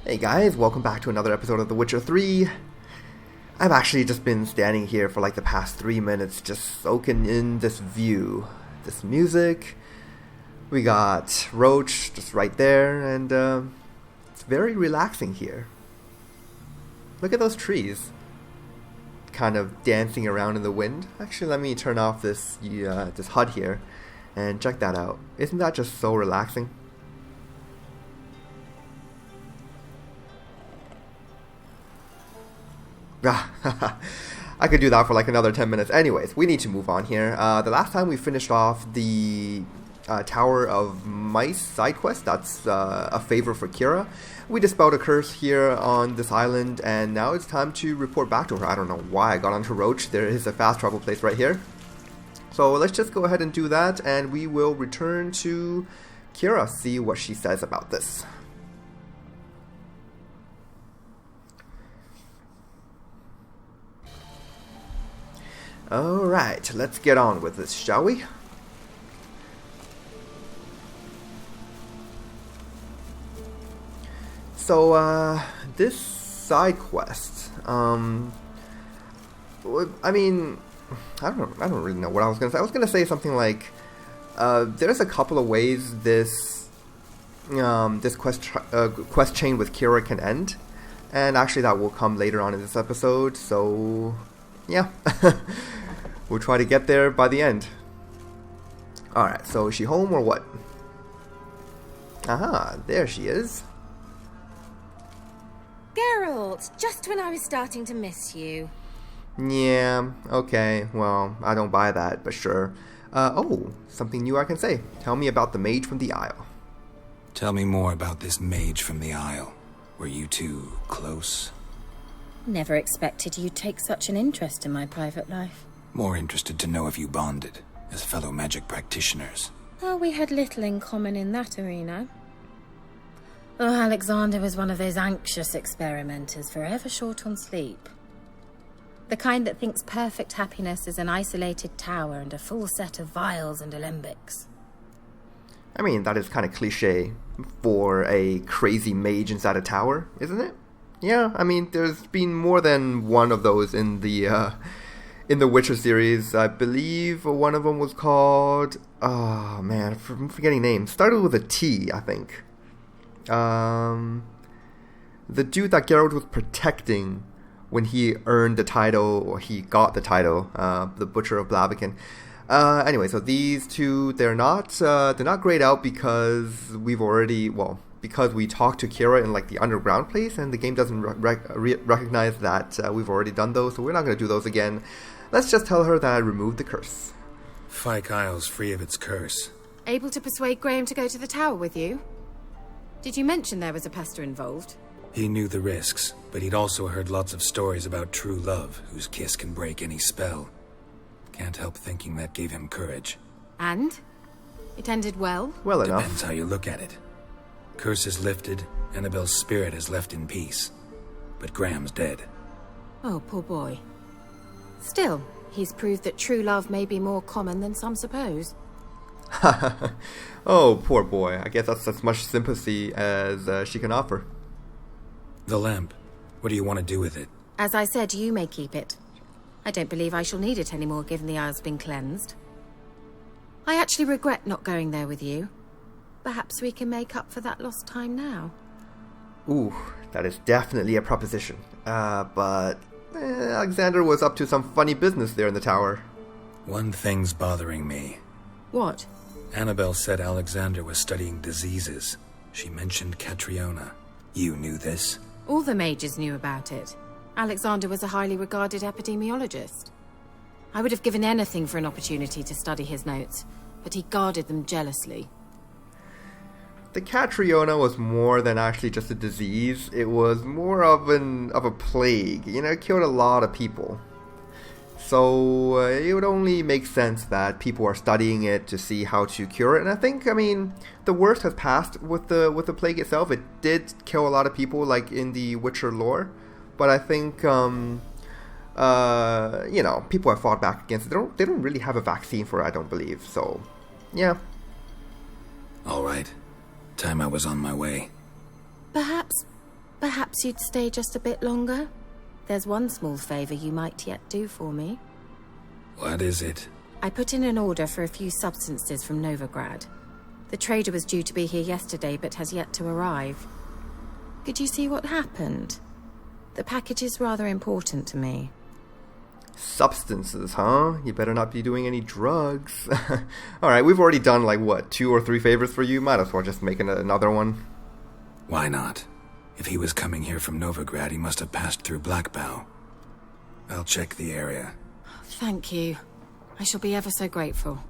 Hey guys, welcome back to another episode of The Witcher 3. I've actually just been standing here for like the past 3 minutes just soaking in this view, this music. We got Roach just right there, and it's very relaxing here. Look at those trees kind of dancing around in the wind. Actually, let me turn off this HUD here and check that out. Isn't that just so relaxing? I could do that for like another 10 minutes. Anyways, we need to move on here. The last time we finished off the Tower of Mice side quest, that's a favor for Keira. We dispelled a curse here on this island, and now it's time to report back to her. I don't know why I got onto Roach. There is a fast travel place right here. So let's just go ahead and do that, and we will return to Keira, see what she says about this. Alright, let's get on with this, shall we? So, this side quest, I mean, I don't really know what I was gonna say. I was gonna say something like, there's a couple of ways this quest chain with Keira can end, and actually that will come later on in this episode, so yeah. We'll try to get there by the end. Alright, so is she home or what? Aha, there she is. Geralt, just when I was starting to miss you. Yeah, okay, well, I don't buy that, but sure. Oh, something new I can say. Tell me about the mage from the Isle. Tell me more about this mage from the Isle. Were you two close? Never expected you'd take such an interest in my private life. More interested to know if you bonded, as fellow magic practitioners. Oh, we had little in common in that arena. Oh, Alexander was one of those anxious experimenters, forever short on sleep. The kind that thinks perfect happiness is an isolated tower and a full set of vials and alembics. I mean, that is kind of cliche for a crazy mage inside a tower, isn't it? Yeah, I mean, there's been more than one of those in the Witcher series. I believe one of them was called... Oh, man, I'm forgetting names. Started with a T, I think. The dude that Geralt was protecting when he earned the title, or he got the title, the Butcher of Blaviken. Anyway, so these two, they're not grayed out because we've already... Well, because we talked to Keira in like the underground place, and the game doesn't recognize that we've already done those, so we're not going to do those again. Let's just tell her that I removed the curse. Fyke Isle's free of its curse. Able to persuade Graham to go to the tower with you? Did you mention there was a pester involved? He knew the risks, but he'd also heard lots of stories about true love, whose kiss can break any spell. Can't help thinking that gave him courage. And? It ended well? Well enough. Depends how you look at it. Curse is lifted, Annabelle's spirit is left in peace. But Graham's dead. Oh, poor boy. Still, he's proved that true love may be more common than some suppose. Oh, poor boy. I guess that's as much sympathy as she can offer. The lamp. What do you want to do with it? As I said, you may keep it. I don't believe I shall need it anymore, given the Isle's been cleansed. I actually regret not going there with you. Perhaps we can make up for that lost time now. Ooh, that is definitely a proposition. But Alexander was up to some funny business there in the tower. One thing's bothering me. What? Annabelle said Alexander was studying diseases. She mentioned Catriona. You knew this? All the mages knew about it. Alexander was a highly regarded epidemiologist. I would have given anything for an opportunity to study his notes, but he guarded them jealously. The Catriona was more than actually just a disease. It was more of a plague. You know, it killed a lot of people. So it would only make sense that people are studying it to see how to cure it. And I think, I mean, the worst has passed with the plague itself. It did kill a lot of people, like in the Witcher lore. But I think, you know, people have fought back against it. They don't really have a vaccine for it, I don't believe. So, yeah. All right. Time I was on my way. Perhaps Perhaps you'd stay just a bit longer? There's one small favor you might yet do for me. What is it? I put in an order for a few substances from Novigrad. The trader was due to be here yesterday, but has yet to arrive. Could you see what happened? The package is rather important to me. Substances, huh? You better not be doing any drugs. Alright, we've already done, like, what, 2 or 3 favors for you? Might as well just make another one. Why not? If he was coming here from Novigrad, he must have passed through Blackbow. I'll check the area. Thank you. I shall be ever so grateful.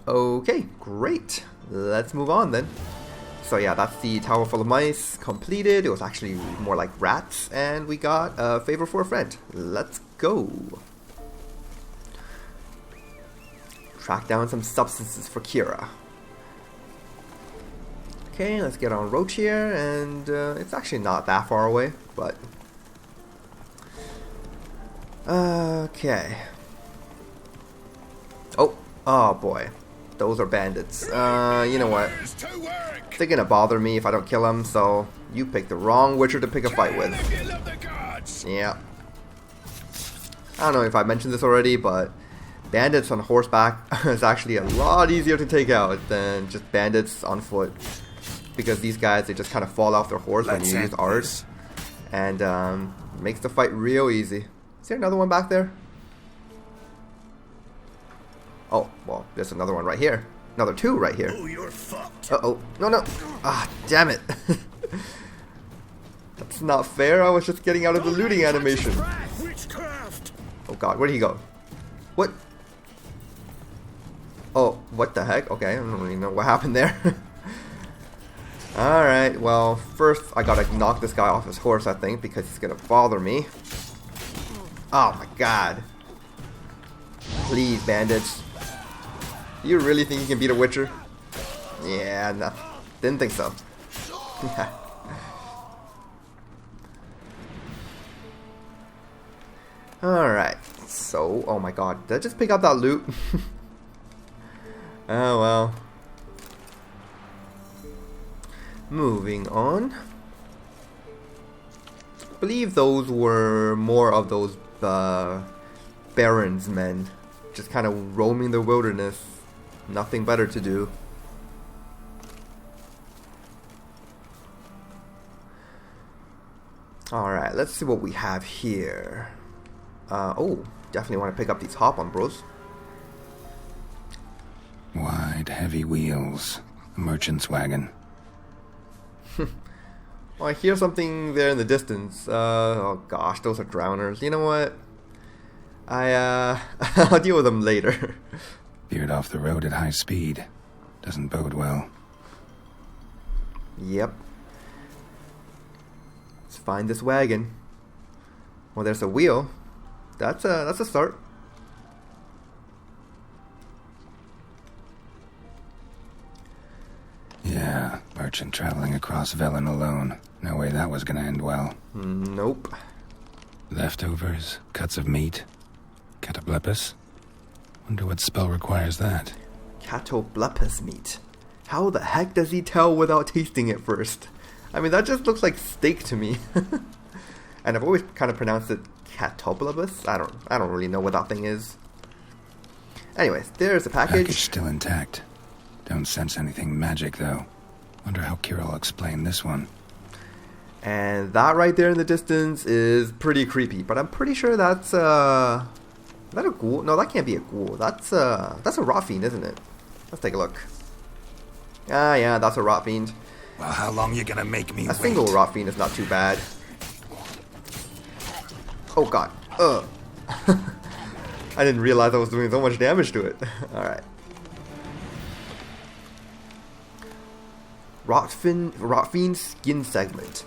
Okay, great. Let's move on then. So yeah, that's the Tower Full of Mice completed. It was actually more like rats, and we got a favor for a friend. Let's go. Track down some substances for Keira. Okay, let's get on Roach here, and it's actually not that far away, but... Okay. Oh boy. Those are bandits. You know what? They're gonna bother me if I don't kill them, so you picked the wrong Witcher to pick a fight with. Yeah. I don't know if I mentioned this already, but bandits on horseback is actually a lot easier to take out than just bandits on foot. Because these guys, they just kind of fall off their horse when you use art. And makes the fight real easy. Is there another one back there? Oh, well, there's another one right here. Another 2 right here. Oh, you're fucked. Uh-oh. No. Ah, damn it. That's not fair. I was just getting out of the looting animation. Oh god, where did he go? What? Oh, what the heck? Okay, I don't really know what happened there. Alright, well, first I gotta knock this guy off his horse, I think, because he's gonna bother me. Oh my god. Please, bandits. You really think you can beat a Witcher? Yeah, no. Didn't think so. Alright, so, oh my god, did I just pick up that loot? Oh well. Moving on. I believe those were more of those Baron's men. Just kind of roaming the wilderness. Nothing better to do. Alright, let's see what we have here. Oh, definitely want to pick up these hop-on bros. Wide, heavy wheels. A merchant's wagon. Well, I hear something there in the distance. Oh gosh, those are drowners. You know what? I'll deal with them later. Veered off the road at high speed. Doesn't bode well. Yep. Let's find this wagon. Well, there's a wheel. That's a start. Yeah, merchant traveling across Velen alone. No way that was gonna end well. Nope. Leftovers, cuts of meat, catoblepis. Wonder what spell requires that. Catoblepis meat. How the heck does he tell without tasting it first? I mean, that just looks like steak to me. And I've always kind of pronounced it catoblepis. I don't really know what that thing is. Anyways, there's a package. Package still intact. Don't sense anything magic though. Wonder how Keira will explain this one. And that right there in the distance is pretty creepy, but I'm pretty sure that's is that a ghoul? No, that can't be a ghoul. That's a rot fiend, isn't it? Let's take a look. Ah, yeah, that's a rot fiend. Well, how long you gonna make me wait? A single rot fiend is not too bad. Oh god. I didn't realize I was doing so much damage to it. Alright. Rot fiend skin segment.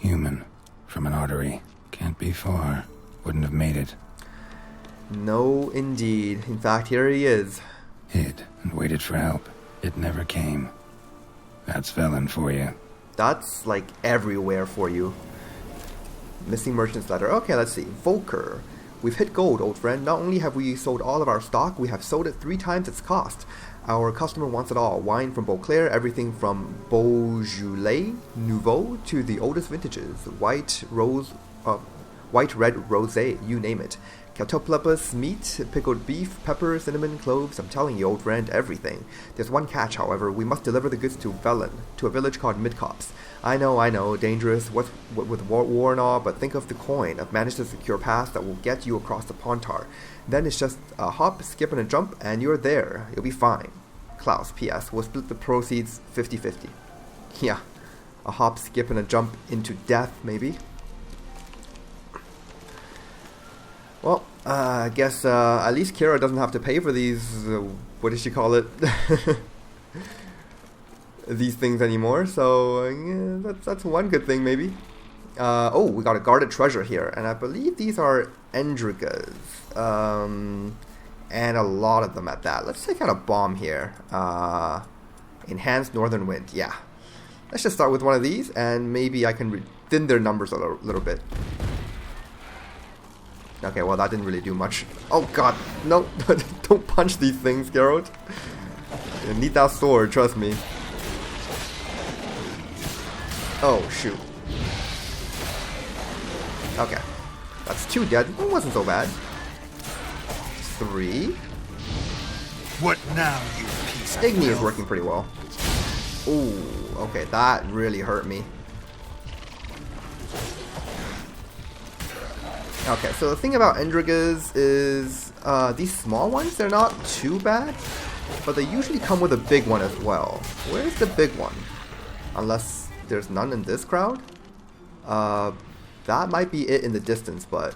Human. From an artery. Can't be far. Wouldn't have made it. No, indeed. In fact, here he is. Hid and waited for help. It never came. That's Velen for you. That's like everywhere for you. Missing merchant's letter. Okay, let's see. Volker. We've hit gold, old friend. Not only have we sold all of our stock, we have sold it 3 times its cost. Our customer wants it all. Wine from Beauclair, everything from Beaujolais Nouveau to the oldest vintages. White, red rosé, you name it. Catoplepus, meat, pickled beef, pepper, cinnamon, cloves. I'm telling you, old friend, everything. There's one catch, however. We must deliver the goods to Velen, to a village called Midcops. I know, dangerous, with war and all, but think of the coin. I've managed to secure a pass that will get you across the Pontar. Then it's just a hop, skip, and a jump, and you're there. You'll be fine. Klaus, P.S. We'll split the proceeds 50-50. Yeah, a hop, skip, and a jump into death, maybe. Well, I guess at least Keira doesn't have to pay for these, what does she call it? These things anymore, so yeah, that's one good thing, maybe. Oh, we got a guarded treasure here, and I believe these are Endrigas, and a lot of them at that. Let's take out a bomb here. Enhanced Northern Wind, yeah. Let's just start with one of these, and maybe I can thin their numbers a little bit. Okay, well that didn't really do much. Oh god, no, don't punch these things, Geralt. You need that sword, trust me. Oh, shoot. Okay. That's 2 dead. It wasn't so bad. 3. What now, you piece of Igni is working pretty well. Ooh, okay, that really hurt me. Okay, so the thing about Endrigas is these small ones, they're not too bad, but they usually come with a big one as well. Where's the big one? Unless there's none in this crowd? That might be it in the distance, but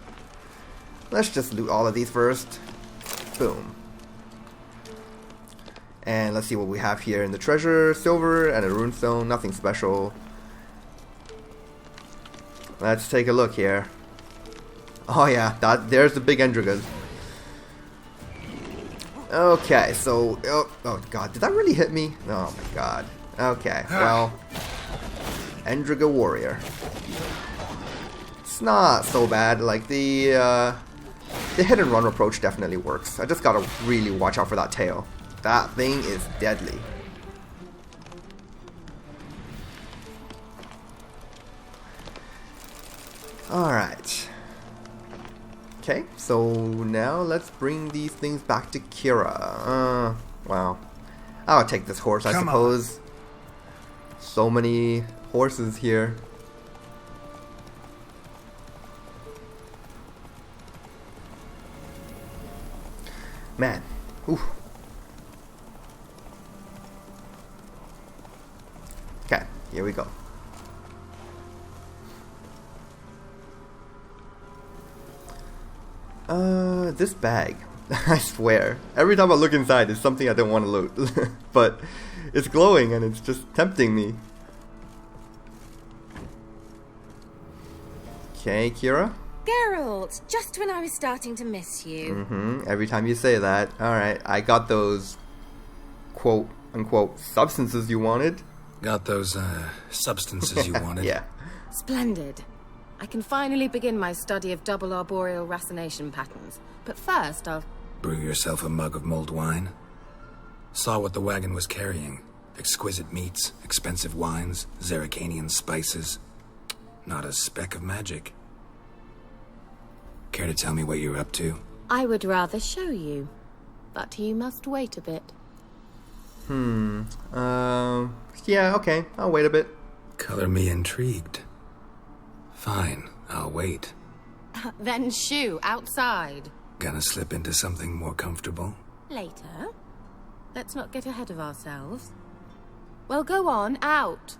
let's just loot all of these first. Boom. And let's see what we have here in the treasure. Silver and a runestone, nothing special. Let's take a look here. Oh yeah, there's the big Endrigas. Okay, so... Oh god, did that really hit me? Oh my god. Okay, well... Endriga Warrior. It's not so bad, like the hit and run approach definitely works. I just gotta really watch out for that tail. That thing is deadly. Alright. Okay, so now let's bring these things back to Keira. Wow. I'll take this horse, I suppose. So many horses here. Man. Ooh. Okay, here we go. This bag. I swear. Every time I look inside, there's something I don't want to loot. But it's glowing and it's just tempting me. Okay, Keira? Geralt, just when I was starting to miss you. Every time you say that. Alright, I got those quote unquote substances you wanted. Got those substances you wanted. Yeah. Splendid. I can finally begin my study of double arboreal racination patterns. But first, I'll... Brew yourself a mug of mulled wine. Saw what the wagon was carrying. Exquisite meats, expensive wines, Zerrikanian spices. Not a speck of magic. Care to tell me what you're up to? I would rather show you. But you must wait a bit. Yeah, okay. I'll wait a bit. Color me intrigued. Fine, I'll wait. Then shoo, outside. Gonna slip into something more comfortable? Later. Let's not get ahead of ourselves. Well, go on, out.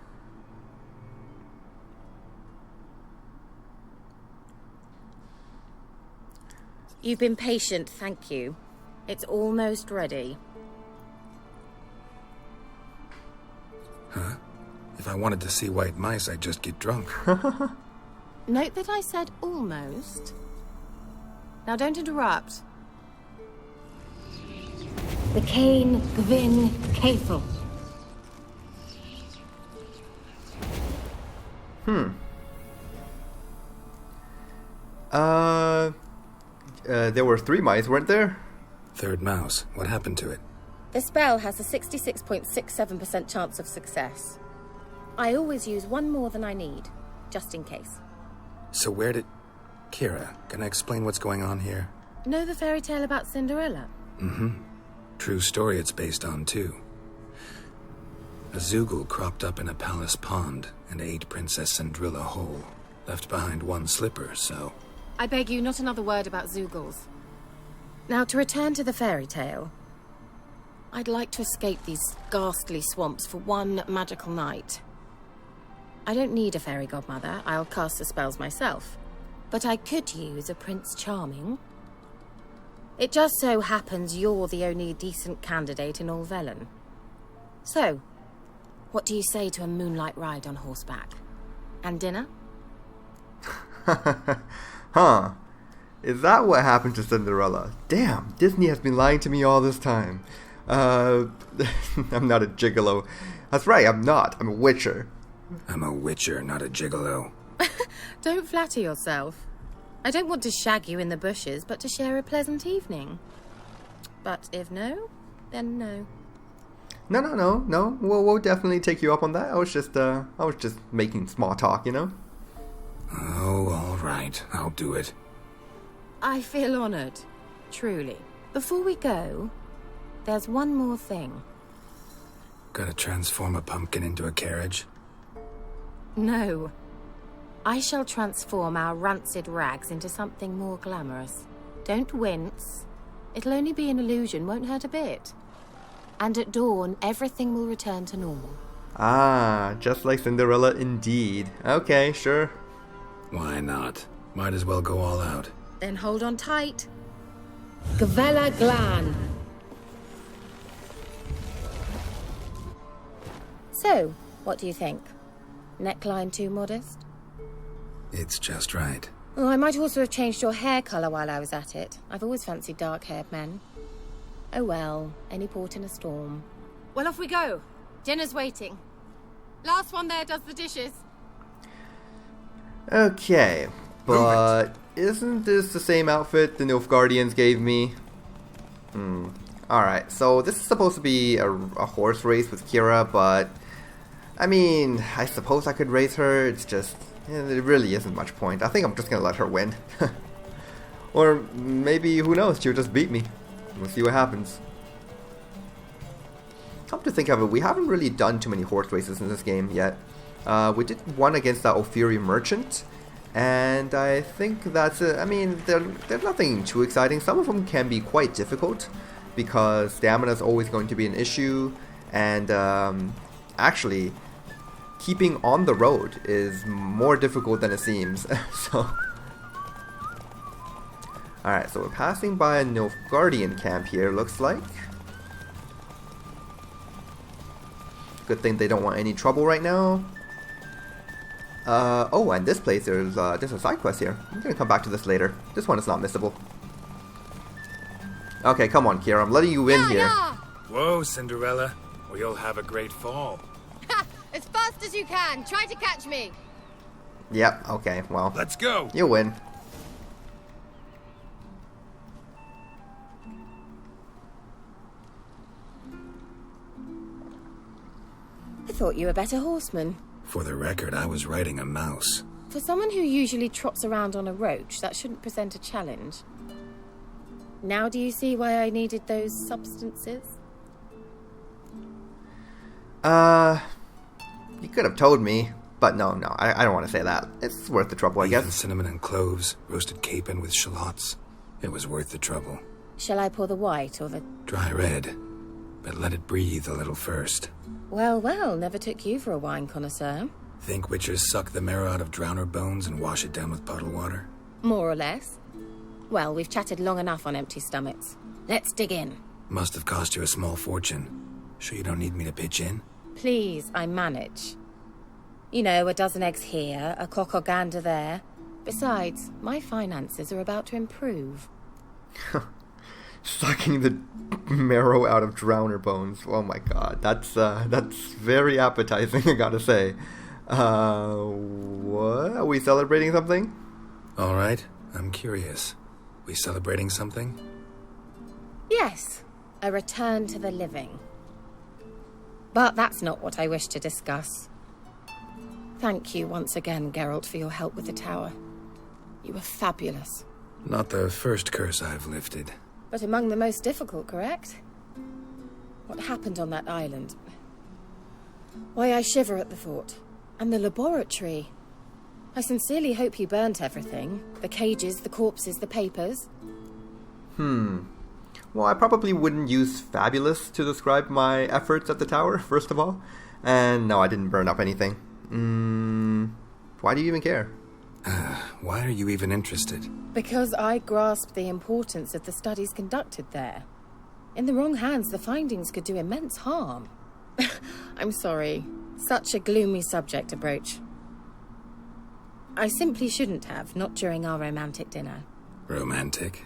You've been patient, thank you. It's almost ready. Huh? If I wanted to see white mice, I'd just get drunk. Note that I said almost. Now don't interrupt. The Cain Gvin Kefil. there were 3 mice, weren't there? Third mouse. What happened to it? The spell has a 66.67% chance of success. I always use 1 more than I need, just in case. So where did... Keira, can I explain what's going on here? Know the fairy tale about Cinderella? Mm-hmm. True story it's based on, too. A Zoogle cropped up in a palace pond and ate Princess Cinderella whole. Left behind 1 slipper, so... I beg you, not another word about Zoogles. Now, to return to the fairy tale... I'd like to escape these ghastly swamps for 1 magical night. I don't need a fairy godmother, I'll cast the spells myself. But I could use a Prince Charming. It just so happens you're the only decent candidate in all Velen. So, what do you say to a moonlight ride on horseback? And dinner? Huh. Is that what happened to Cinderella? Damn, Disney has been lying to me all this time. I'm not a gigolo. That's right, I'm not. I'm a witcher. I'm a witcher, not a gigolo. Don't flatter yourself. I don't want to shag you in the bushes, but to share a pleasant evening. But if no, then no. No. We'll definitely take you up on that. I was just making small talk, you know? Oh, all right. I'll do it. I feel honored. Truly. Before we go, there's 1 more thing. Gotta transform a pumpkin into a carriage? No. I shall transform our rancid rags into something more glamorous. Don't wince. It'll only be an illusion, won't hurt a bit. And at dawn, everything will return to normal. Ah, just like Cinderella indeed. Okay, sure. Why not? Might as well go all out. Then hold on tight. Gavella Glan. So, what do you think? Neckline too modest? It's just right. Oh, I might also have changed your hair colour while I was at it. I've always fancied dark-haired men. Oh well, any port in a storm. Well, off we go. Dinner's waiting. Last one there does the dishes. Okay, but isn't this the same outfit the Nilfgaardians gave me? Alright, so this is supposed to be a horse race with Keira, but... I mean, I suppose I could race her, it's just... There really isn't much point. I think I'm just gonna let her win. Or maybe, who knows, she'll just beat me. We'll see what happens. Come to think of it, we haven't really done too many horse races in this game yet. We did one against that Ophiri merchant, and I think that's it. I mean, they're nothing too exciting. Some of them can be quite difficult, because stamina is always going to be an issue, and actually, keeping on the road is more difficult than it seems. So, alright, so we're passing by a Nilfgaardian camp here, looks like. Good thing they don't want any trouble right now. Oh, and this place, there's a side quest here. I'm gonna come back to this later. This one is not missable. Okay, come on, Keira, I'm letting you in here. Yeah. Whoa, Cinderella, or you'll have a great fall. Ha! As fast as you can. Try to catch me. Yep, okay, well. Let's go! You win. I thought you were a better horseman. For the record, I was riding a mouse. For someone who usually trots around on a roach, that shouldn't present a challenge. Now do you see why I needed those substances? You could have told me, but no, I don't want to say that. It's worth the trouble, I Beef and guess. cinnamon and cloves, roasted capon with shallots. It was worth the trouble. Shall I pour the white or the... Dry red, but let it breathe a little first. Well, never took you for a wine connoisseur. Think witchers suck the marrow out of drowner bones and wash it down with puddle water? More or less. Well, we've chatted long enough on empty stomachs. Let's dig in. Must have cost you a small fortune. Sure you don't need me to pitch in? Please, I manage. You know, a dozen eggs here, a cock or gander there. Besides, my finances are about to improve. Sucking the marrow out of drowner bones. Oh my god, that's very appetizing, I gotta say. What? Are we celebrating something? All right, I'm curious. We celebrating something? Yes, a return to the living. But that's not what I wish to discuss. Thank you once again, Geralt, for your help with the tower. You were fabulous. Not the first curse I've lifted. But among the most difficult, correct? What happened on that island? Why, I shiver at the thought. And the laboratory. I sincerely hope you burnt everything. The cages, the corpses, the papers. Well, I probably wouldn't use fabulous to describe my efforts at the tower, first of all. And no, I didn't burn up anything. Why do you even care? Why are you even interested? Because I grasped the importance of the studies conducted there. In the wrong hands, the findings could do immense harm. I'm sorry. Such a gloomy subject to broach. I simply shouldn't have, not during our romantic dinner. Romantic?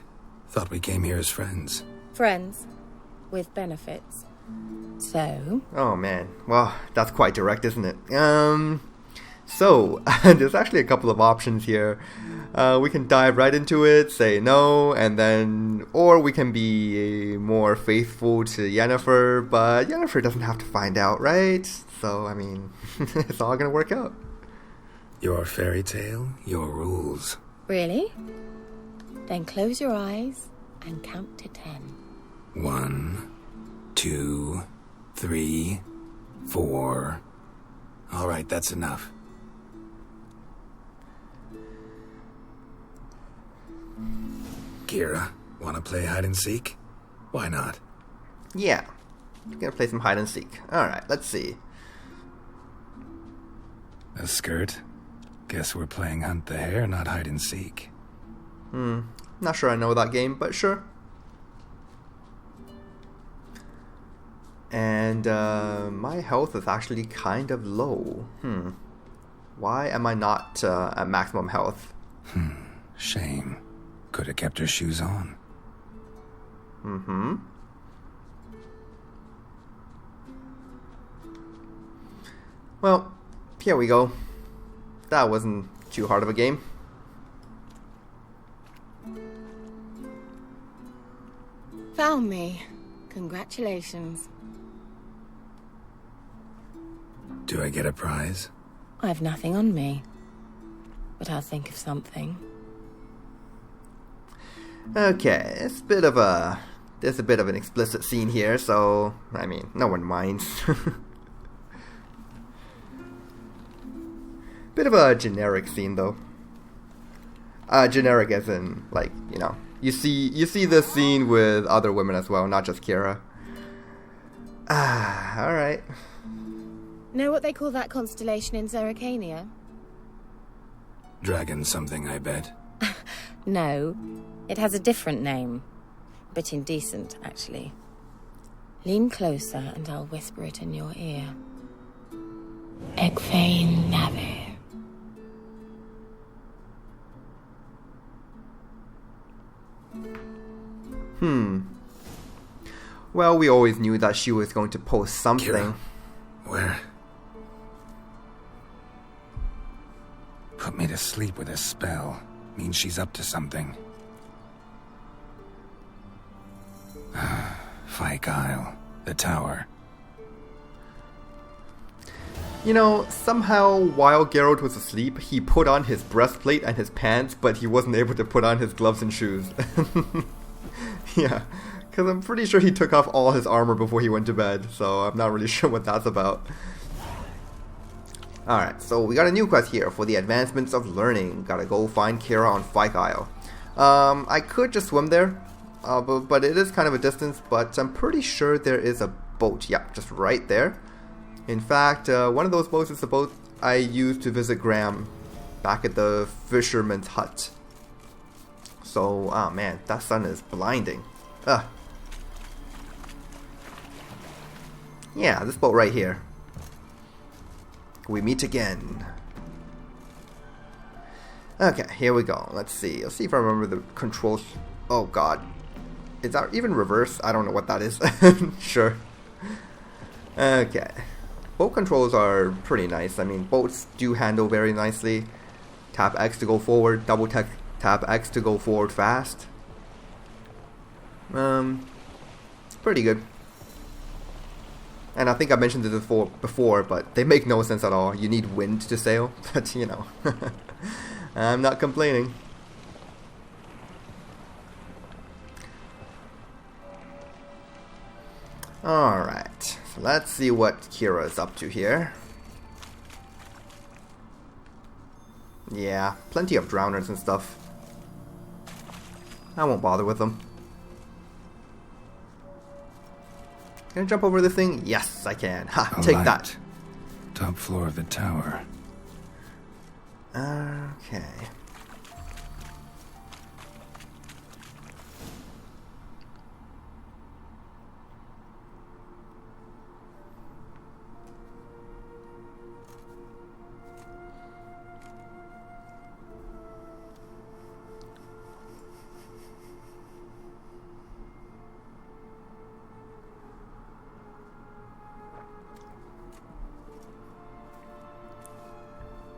Thought we came here as friends. Friends. With benefits. So? Oh man, well, that's quite direct, isn't it? So, there's actually a couple of options here. We can dive right into it, say no, and then... Or we can be more faithful to Yennefer, but Yennefer doesn't have to find out, right? So, I mean, it's all gonna work out. Your fairy tale, your rules. Really? Then close your eyes and count to 10. 1, 2, 3, 4. All right, that's enough. Keira, wanna play hide and seek? Why not? Yeah, we're gonna play some hide and seek. Alright, let's see. A skirt? Guess we're playing hunt the hare, not hide and seek. Not sure I know that game, but sure. And my health is actually kind of low. Why am I not at maximum health? Shame. Could have kept her shoes on. Well, here we go. That wasn't too hard of a game. Found me. Congratulations. Do I get a prize? I've nothing on me. But I'll think of something. Okay, it's a bit of a... There's a bit of an explicit scene here, so... I mean, no one minds. Bit of a generic scene, though. Generic as in, like, you know... You see this scene with other women as well, not just Keira. Alright. Know what they call that constellation in Zerrikania? Dragon something, I bet. No. It has a different name. A bit indecent, actually. Lean closer and I'll whisper it in your ear. Egfain Nave. Well, we always knew that she was going to post something. Keira, where? Put me to sleep with a spell. Means she's up to something. Fyke Isle. The tower. You know, somehow while Geralt was asleep, he put on his breastplate and his pants, but he wasn't able to put on his gloves and shoes. Yeah, because I'm pretty sure he took off all his armor before he went to bed, so I'm not really sure what that's about. Alright, so we got a new quest here for the advancements of learning. Gotta go find Keira on Fyke Isle. I could just swim there, but it is kind of a distance, but I'm pretty sure there is a boat. Yep, just right there. In fact, one of those boats is the boat I used to visit Graham back at the fisherman's hut. So, oh man, that sun is blinding. Ugh. Yeah, this boat right here. We meet again. Okay, here we go. Let's see. Let's see if I remember the controls. Oh god. Is that even reverse? I don't know what that is. Sure. Okay. Boat controls are pretty nice. I mean, boats do handle very nicely. Tap X to go forward, double tap X to go forward fast. Pretty good. And I think I mentioned this before, but they make no sense at all. You need wind to sail, but you know, I'm not complaining. Alright, so let's see what Keira is up to here. Yeah, plenty of drowners and stuff. I won't bother with them. Can I jump over this thing? Yes, I can. Ha, take that. Top floor of the tower. Okay.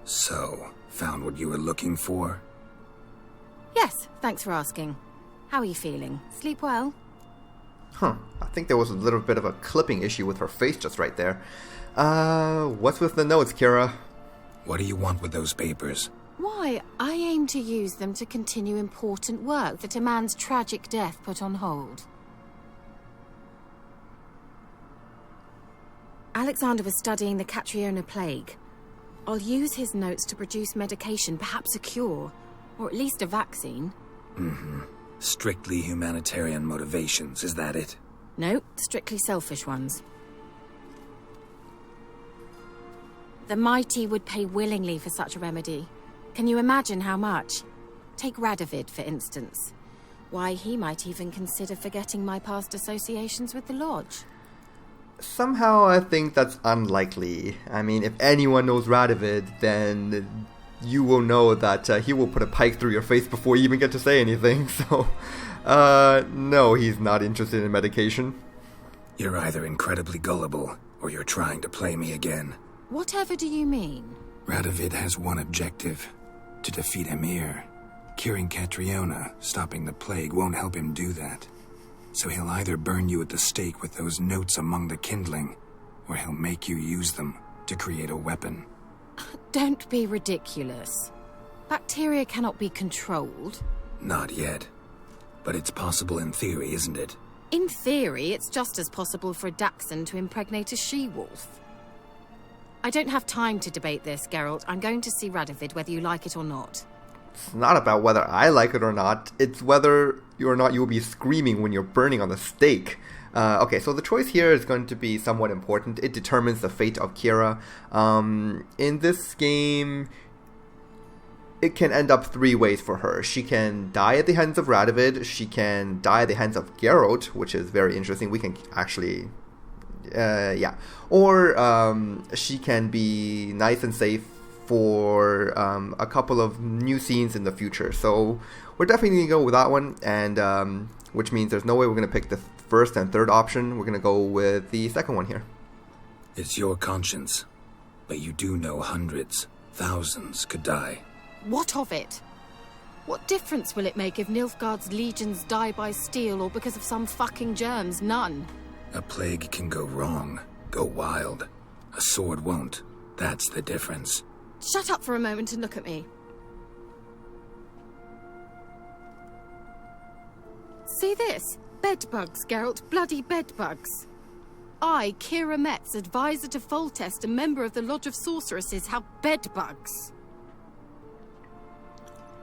So, found what you were looking for? Yes, thanks for asking. How are you feeling? Sleep well? Huh, I think there was a little bit of a clipping issue with her face just right there. What's with the notes, Keira? What do you want with those papers? Why, I aim to use them to continue important work that a man's tragic death put on hold. Alexander was studying the Catriona plague. I'll use his notes to produce medication, perhaps a cure, or at least a vaccine. Mm-hmm. Strictly humanitarian motivations, is that it? No, strictly selfish ones. The mighty would pay willingly for such a remedy. Can you imagine how much? Take Radovid, for instance. Why, he might even consider forgetting my past associations with the Lodge. Somehow I think that's unlikely. I mean, if anyone knows Radovid, then you will know that he will put a pike through your face before you even get to say anything. So, no, he's not interested in medication. You're either incredibly gullible, or you're trying to play me again. Whatever do you mean? Radovid has one objective: to defeat Emir. Curing Catriona, stopping the plague, won't help him do that. So he'll either burn you at the stake with those notes among the kindling, or he'll make you use them to create a weapon. Don't be ridiculous. Bacteria cannot be controlled. Not yet. But it's possible in theory, isn't it? In theory, it's just as possible for a Dachshund to impregnate a she-wolf. I don't have time to debate this, Geralt. I'm going to see Radovid, whether you like it or not. It's not about whether I like it or not. It's whether or not you will be screaming when you're burning on the stake. Okay, so the choice here is going to be somewhat important. It determines the fate of Keira. In this game, it can end up three ways for her. She can die at the hands of Radovid. She can die at the hands of Geralt, which is very interesting. We can actually... yeah. Or she can be nice and safe for a couple of new scenes in the future. So we're definitely going to go with that one, and which means there's no way we're going to pick the first and third option. We're going to go with the second one here. It's your conscience, but you do know hundreds, thousands could die. What of it? What difference will it make if Nilfgaard's legions die by steel or because of some fucking germs? None. A plague can go wrong, go wild. A sword won't. That's the difference. Shut up for a moment and look at me. See this? Bedbugs, Geralt. Bloody bedbugs. I, Keira Metz, advisor to Foltest, a member of the Lodge of Sorceresses, have bedbugs.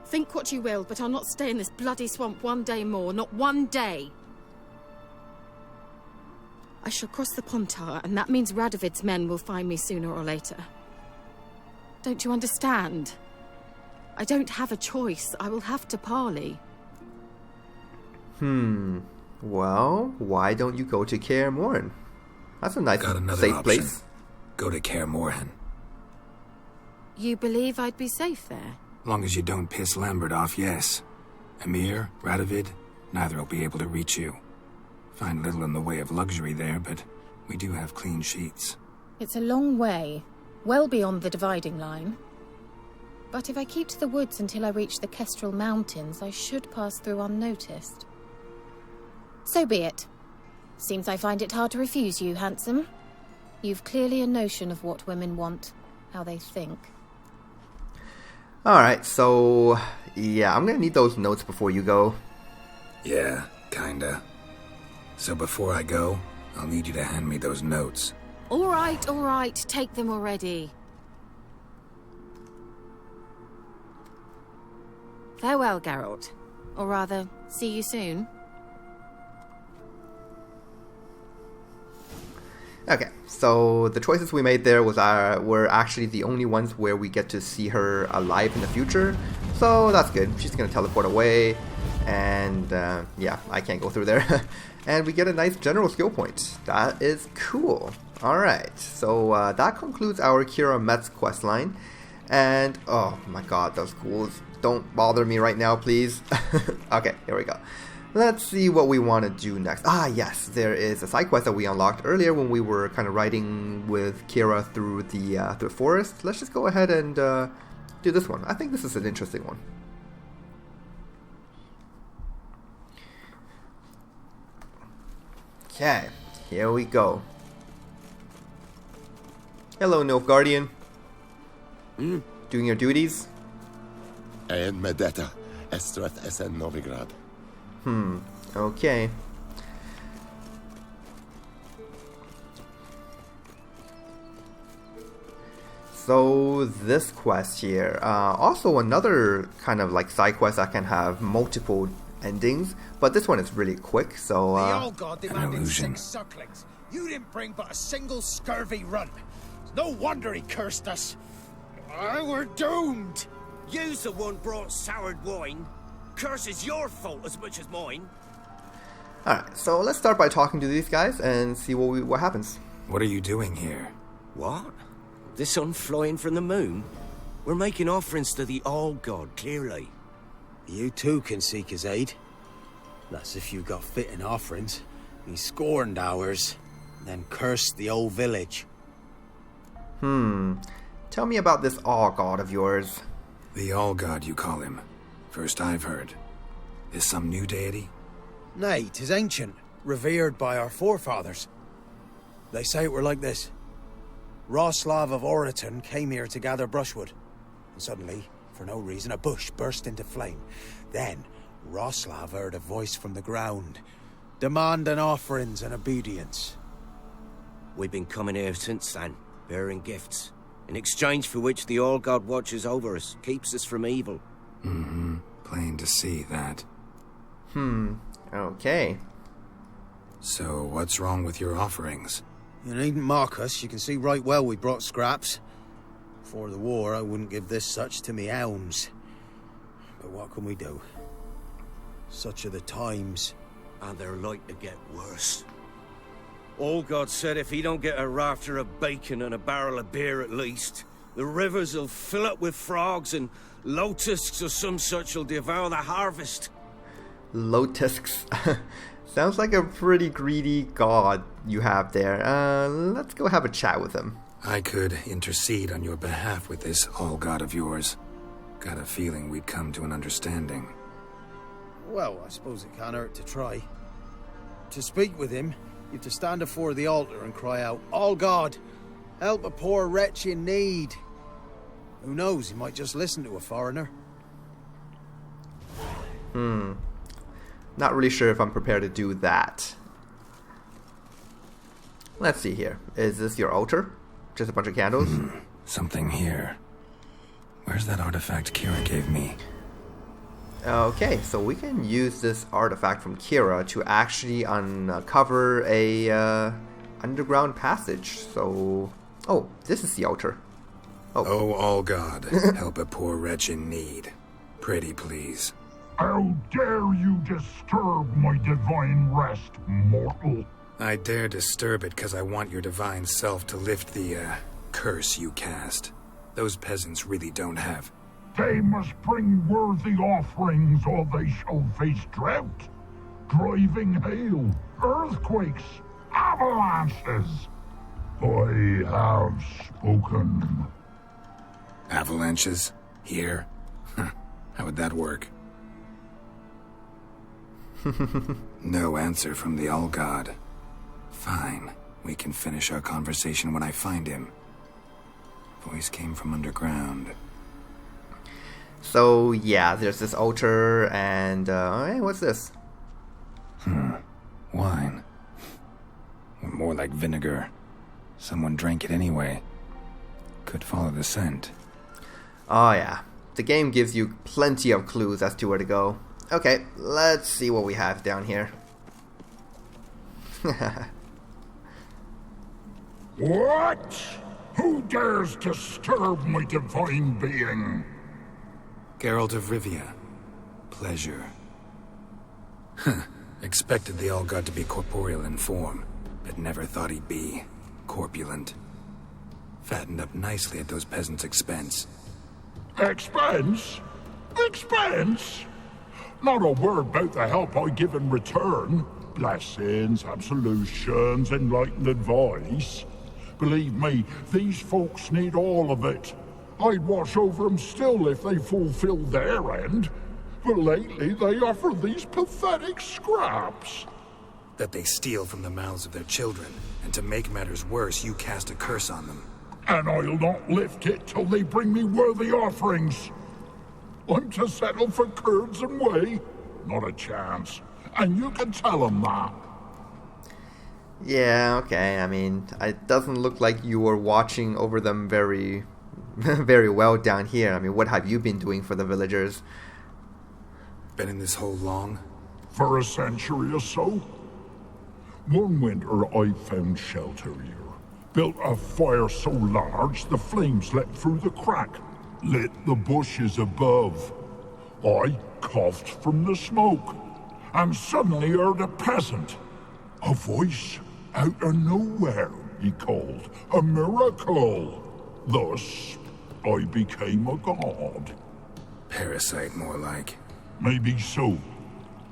Think what you will, but I'll not stay in this bloody swamp one day more. Not one day. I shall cross the Pontar, and that means Radovid's men will find me sooner or later. Don't you understand? I don't have a choice. I will have to parley. Well, why don't you go to Kaer Morhen? That's a nice, safe option. place. Go to Kaer Morhen. You believe I'd be safe there? Long as you don't piss Lambert off, yes. Emir, Radovid, neither will be able to reach you. Find little in the way of luxury there, but we do have clean sheets. It's a long way, well beyond the dividing line. But if I keep to the woods until I reach the Kestrel Mountains, I should pass through unnoticed. So be it. Seems I find it hard to refuse you, handsome. You've clearly a notion of what women want, how they think. Alright, so... yeah, I'm gonna need those notes before you go. Yeah, kinda. So before I go, I'll need you to hand me those notes. All right, take them already. Farewell, Geralt. Or rather, see you soon. Okay, so the choices we made there were actually the only ones where we get to see her alive in the future. So that's good. She's going to teleport away. And yeah, I can't go through there. And we get a nice general skill point. That is cool. Alright, so that concludes our Keira Metz questline. And oh my god, those ghouls. Don't bother me right now, please. Okay, here we go. Let's see what we want to do next. Ah, yes, there is a side quest that we unlocked earlier when we were kind of riding with Keira through the forest. Let's just go ahead and do this one. I think this is an interesting one. Okay, here we go. Hello, Nilfgaardian. Doing your duties? En med detta, Estrat SN Novigrad. Okay. So this quest here, also another kind of like side quest that can have multiple endings, but this one is really quick, so The old god demanded illusion. 6 sucklings. You didn't bring but a single scurvy run. It's no wonder he cursed us. We're doomed. You's the one brought soured wine. Curse is your fault as much as mine. Alright, so let's start by talking to these guys and see what happens. What are you doing here? What? The sun flying from the moon? We're making offerings to the All God, clearly. You too can seek his aid. That's if you got fitting offerings. He scorned ours, then cursed the old village. Tell me about this All God of yours. The All God, you call him. First I've heard. Is some new deity? Nay, 'tis ancient, revered by our forefathers. They say it were like this. Roslav of Oriton came here to gather brushwood, and suddenly, for no reason, a bush burst into flame. Then, Roslav heard a voice from the ground, demanding offerings and obedience. We've been coming here since then, bearing gifts, in exchange for which the All God watches over us, keeps us from evil. Plain to see that. Okay. So what's wrong with your offerings? You needn't mock us, you can see right well we brought scraps. Before the war, I wouldn't give this such to me hounds. But what can we do? Such are the times. And they're like to get worse. All God said if he don't get a rafter of bacon and a barrel of beer at least, the rivers will fill up with frogs and lotuses or some such will devour the harvest. Lotusks. Sounds like a pretty greedy god you have there. Let's go have a chat with him. I could intercede on your behalf with this All God of yours. Got a feeling we'd come to an understanding. Well, I suppose it can't hurt to try. To speak with him, you have to stand before the altar and cry out, All God, help a poor wretch in need. Who knows, he might just listen to a foreigner. Not really sure if I'm prepared to do that. Let's see here. Is this your altar? Just a bunch of candles? Something here. Where's that artifact Keira gave me? Okay, so we can use this artifact from Keira to actually uncover a underground passage. So, oh, this is the altar. Oh, All God, help a poor wretch in need. Pretty please. How dare you disturb my divine rest, mortal? I dare disturb it because I want your divine self to lift the, curse you cast. Those peasants really don't have. They must bring worthy offerings or they shall face drought, driving hail, earthquakes, avalanches. I have spoken. Avalanches? Here? How would that work? No answer from the All-God. Fine. We can finish our conversation when I find him. Voice came from underground. So, yeah, there's this altar, and, hey, what's this? Wine. Or more like vinegar. Someone drank it anyway. Could follow the scent. Oh, yeah. The game gives you plenty of clues as to where to go. Okay, let's see what we have down here. What? Who dares disturb my divine being? Geralt of Rivia. Pleasure. Expected the All-God to be corporeal in form, but never thought he'd be corpulent. Fattened up nicely at those peasants' expense. Expense? Expense? Not a word about the help I give in return. Blessings, absolutions, enlightened advice. Believe me, these folks need all of it. I'd watch over them still if they fulfilled their end. But lately they offer these pathetic scraps. That they steal from the mouths of their children, and to make matters worse, you cast a curse on them. And I'll not lift it till they bring me worthy offerings. I'm to settle for curds and whey? Not a chance. And you can tell them that. Yeah, okay, I mean, it doesn't look like you were watching over them very, very well down here. I mean, what have you been doing for the villagers? Been in this hole long? For a century or so. One winter I found shelter here. Built a fire so large the flames leapt through the crack. Lit the bushes above. I coughed from the smoke. And suddenly heard a peasant. A voice out of nowhere, he called. A miracle. Thus, I became a god. Parasite, more like. Maybe so.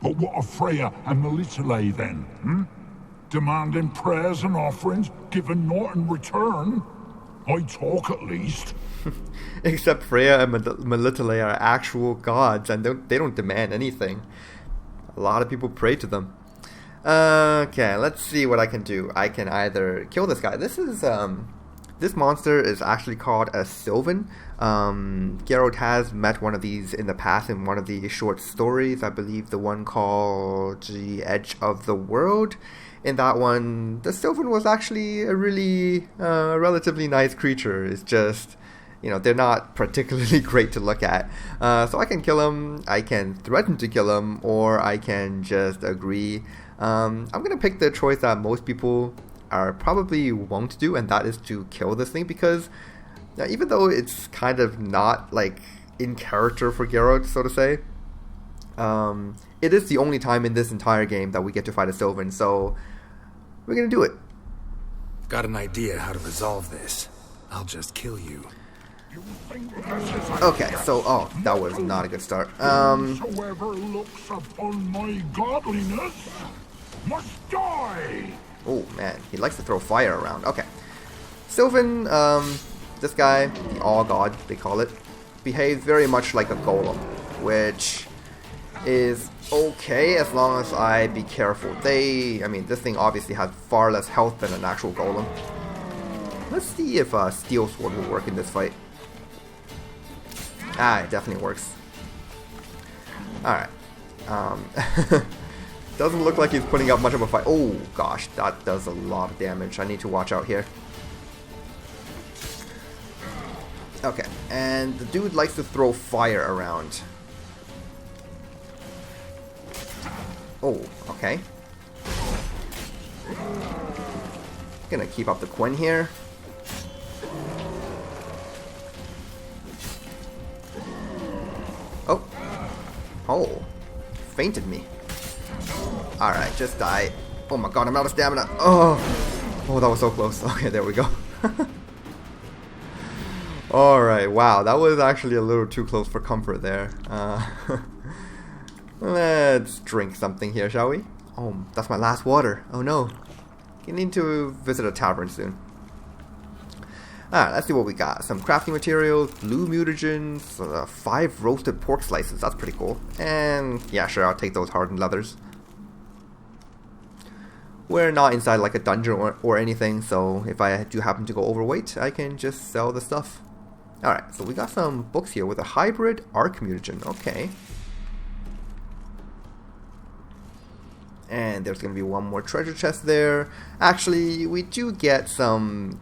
But what of Freya and Melitele then, Demanding prayers and offerings, given naught in return? I talk at least. Except Freya and Melitele are actual gods, and they don't demand anything. A lot of people pray to them. Okay, let's see what I can do. I can either kill this guy. This monster is actually called a Sylvan. Geralt has met one of these in the past in one of the short stories. I believe the one called The Edge of the World. In that one, the Sylvan was actually a really relatively nice creature. It's just, they're not particularly great to look at. So I can kill him, I can threaten to kill him, or I can just agree. I'm going to pick the choice that most people probably won't do, and that is to kill this thing, because even though it's kind of not like in character for Geralt, so to say, it is the only time in this entire game that we get to fight a Sylvan, so we're going to do it. Got an idea how to resolve this. I'll just kill you. Okay, so, that was not a good start. Whosoever looks upon my godliness must die. Oh, man, he likes to throw fire around. Okay. Sylvan, this guy, the All-God, they call it, behaves very much like a golem, which is okay as long as I be careful. This thing obviously has far less health than an actual golem. Let's see if a steel sword will work in this fight. It definitely works. Alright. Doesn't look like he's putting up much of a fight. Oh gosh, that does a lot of damage. I need to watch out here. Okay, and the dude likes to throw fire around. Oh, okay. Gonna keep up the Quinn here. Oh, fainted me. Alright, just die. Oh my god, I'm out of stamina. Oh, that was so close. Okay, there we go. Alright, wow, that was actually a little too close for comfort there. Let's drink something here, shall we? Oh, that's my last water. Oh no. You need to visit a tavern soon. Alright, let's see what we got. Some crafting materials, blue mutagens, 5 roasted pork slices. That's pretty cool. And yeah, sure, I'll take those hardened leathers. we're not inside like a dungeon or anything, so if I do happen to go overweight, I can just sell the stuff. Alright, so we got some books here with a hybrid arc mutagen. Okay. And there's going to be one more treasure chest there. Actually, we do get some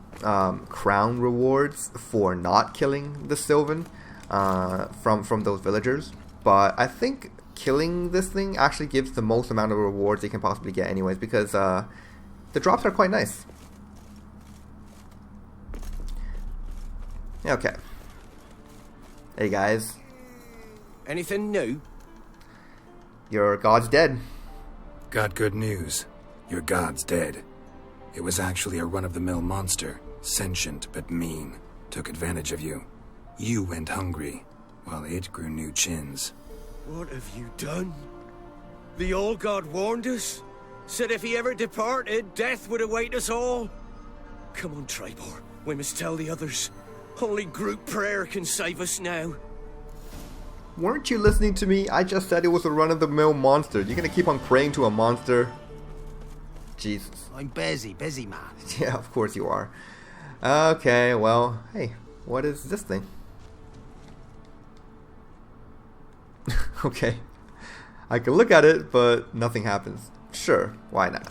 crown rewards for not killing the Sylvan from those villagers. But I think killing this thing actually gives the most amount of rewards you can possibly get anyways, because the drops are quite nice. Okay. Hey guys. Anything new? Your god's dead. Got good news. Your god's dead. It was actually a run-of-the-mill monster, sentient but mean. Took advantage of you. You went hungry, while it grew new chins. What have you done? The old god warned us. Said if he ever departed, death would await us all. Come on, Tribor. We must tell the others. Only group prayer can save us now. Weren't you listening to me? I just said it was a run-of-the-mill monster. You're gonna keep on praying to a monster? Jesus. I'm busy, man. Yeah, of course you are. Okay, well, hey, what is this thing? Okay. I can look at it, but nothing happens. Sure, why not?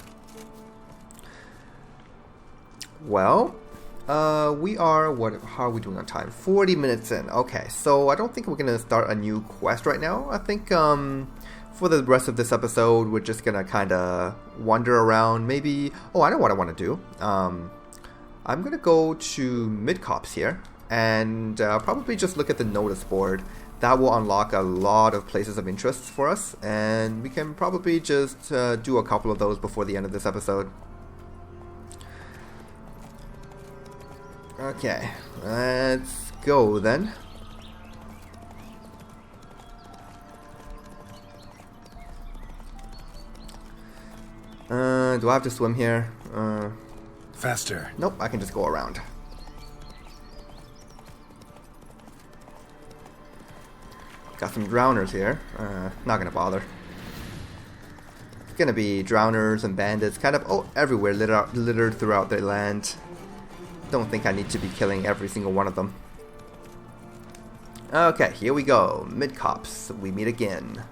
Well, how are we doing on time? 40 minutes in. Okay, so I don't think we're gonna start a new quest right now. I think for the rest of this episode, we're just gonna kind of wander around. Maybe, I know what I want to do. I'm gonna go to Midcops here and probably just look at the notice board. That will unlock a lot of places of interest for us, and we can probably just do a couple of those before the end of this episode. Okay, let's go then. Do I have to swim here? Faster. Nope, I can just go around. Got some drowners here. Not gonna bother. It's gonna be drowners and bandits kind of everywhere, littered throughout the land. Don't think I need to be killing every single one of them. Okay, here we go. Midcops. We meet again.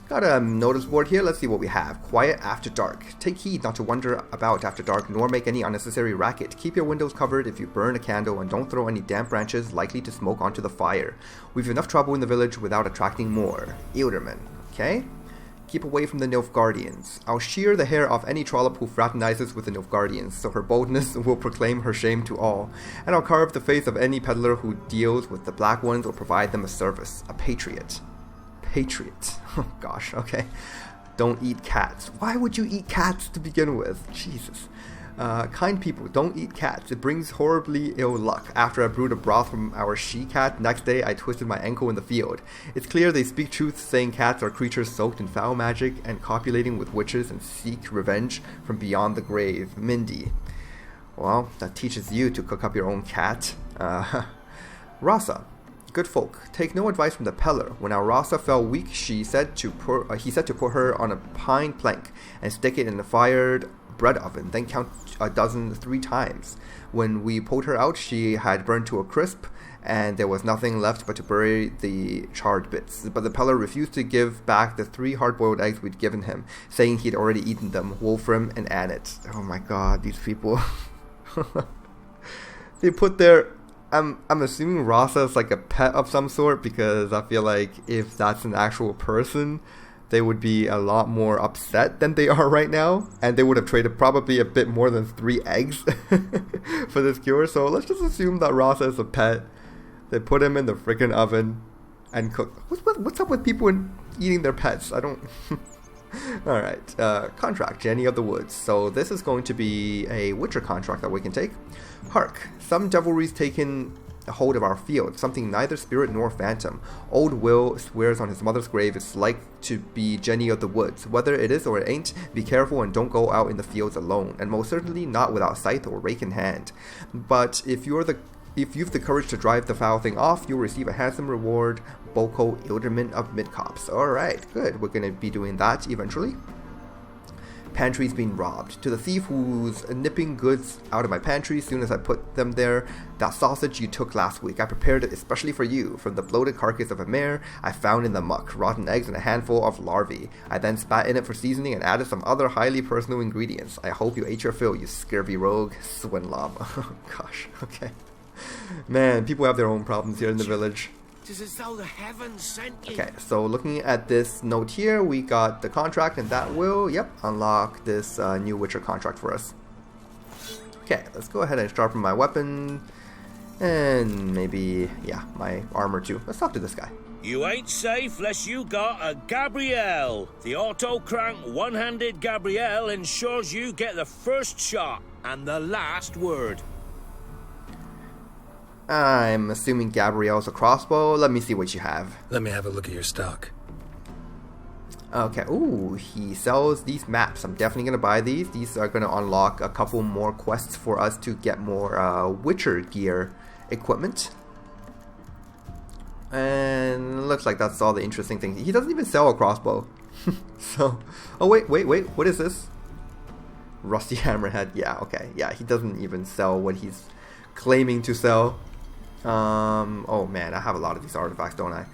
Got a notice board here. Let's see what we have. Quiet after dark. Take heed not to wander about after dark, nor make any unnecessary racket. Keep your windows covered if you burn a candle, and don't throw any damp branches likely to smoke onto the fire. We've enough trouble in the village without attracting more. Elderman. Okay? Keep away from the Nilfgaardians. I'll shear the hair off any trollop who fraternizes with the Nilfgaardians, so her boldness will proclaim her shame to all. And I'll carve the face of any peddler who deals with the Black Ones or provide them a service. A patriot. Patriot. Oh gosh, okay. Don't eat cats. Why would you eat cats to begin with? Jesus. Kind people, don't eat cats. It brings horribly ill luck. After I brewed a broth from our she-cat, next day I twisted my ankle in the field. It's clear they speak truth, saying cats are creatures soaked in foul magic and copulating with witches and seek revenge from beyond the grave. Mindy. Well, that teaches you to cook up your own cat. Rasa. Good folk, take no advice from the peddler. When our Rasa fell weak, he said to put her on a pine plank and stick it in the fired bread oven, then count a dozen 3 times. When we pulled her out, she had burned to a crisp, and there was nothing left but to bury the charred bits. But the peddler refused to give back the 3 hard-boiled eggs we'd given him, saying he'd already eaten them, Wolfram and Annet. Oh my god, these people. They put their... I'm assuming Rasa is like a pet of some sort, because I feel like if that's an actual person, they would be a lot more upset than they are right now, and they would have traded probably a bit more than 3 eggs for this cure. So let's just assume that Rasa is a pet. They put him in the freaking oven and cook. What's up with people eating their pets? I don't... Alright, contract, Jenny of the Woods. So this is going to be a Witcher contract that we can take. Hark, some devilry's taken a hold of our field, something neither spirit nor phantom. Old Will swears on his mother's grave it's like to be Jenny of the Woods. Whether it is or it ain't, be careful and don't go out in the fields alone, and most certainly not without scythe or rake in hand. But if you've the courage to drive the foul thing off, you'll receive a handsome reward. Boko Ilderman of Midcops. Alright, good. We're going to be doing that eventually. Pantry's been robbed. To the thief who's nipping goods out of my pantry as soon as I put them there. That sausage you took last week, I prepared it especially for you. From the bloated carcass of a mare I found in the muck, rotten eggs and a handful of larvae. I then spat in it for seasoning and added some other highly personal ingredients. I hope you ate your fill, you scurvy rogue. Swinlob. Oh gosh, okay. Man, people have their own problems here in the village. It is as though the heavens sent you. Okay, so looking at this note here, we got the contract, and that will, yep, unlock this new Witcher contract for us. Okay, let's go ahead and sharpen my weapon, and maybe, yeah, my armor too. Let's talk to this guy. You ain't safe less you got a Gabrielle. The auto-crank one-handed Gabrielle ensures you get the first shot and the last word. I'm assuming Gabrielle's a crossbow. Let me see what you have. Let me have a look at your stock. Okay, ooh, he sells these maps. I'm definitely going to buy these. These are going to unlock a couple more quests for us to get more Witcher gear equipment. And looks like that's all the interesting things. He doesn't even sell a crossbow. So, oh wait, what is this? Rusty hammerhead. Yeah, okay. Yeah, he doesn't even sell what he's claiming to sell. Oh man, I have a lot of these artifacts, don't I?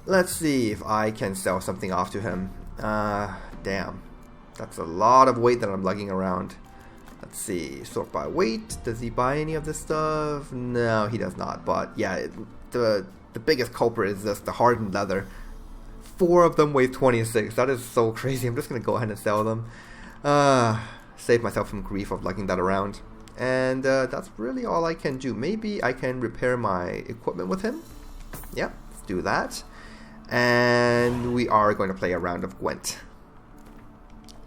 Let's see if I can sell something off to him. Damn. That's a lot of weight that I'm lugging around. Let's see, sort by weight. Does he buy any of this stuff? No, he does not. But yeah, the biggest culprit is this, the hardened leather. 4 of them weigh 26. That is so crazy. I'm just gonna go ahead and sell them. Save myself from grief of lugging that around. And that's really all I can do. Maybe I can repair my equipment with him. Yep, let's do that. And we are going to play a round of Gwent.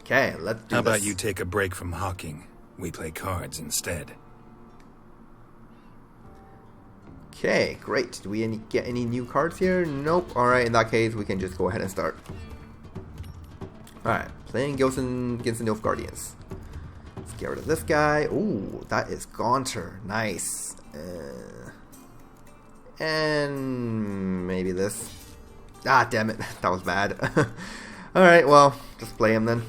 Okay, let's do this. How about you take a break from hawking? We play cards instead. Okay, great. Do we get any new cards here? Nope. Alright, in that case, we can just go ahead and start. Alright, playing Gilson against the Nilfgaardians. Let's get rid of this guy. Ooh, that is Gaunter. Nice. And maybe this. Ah, damn it. That was bad. Alright, well, just play him then.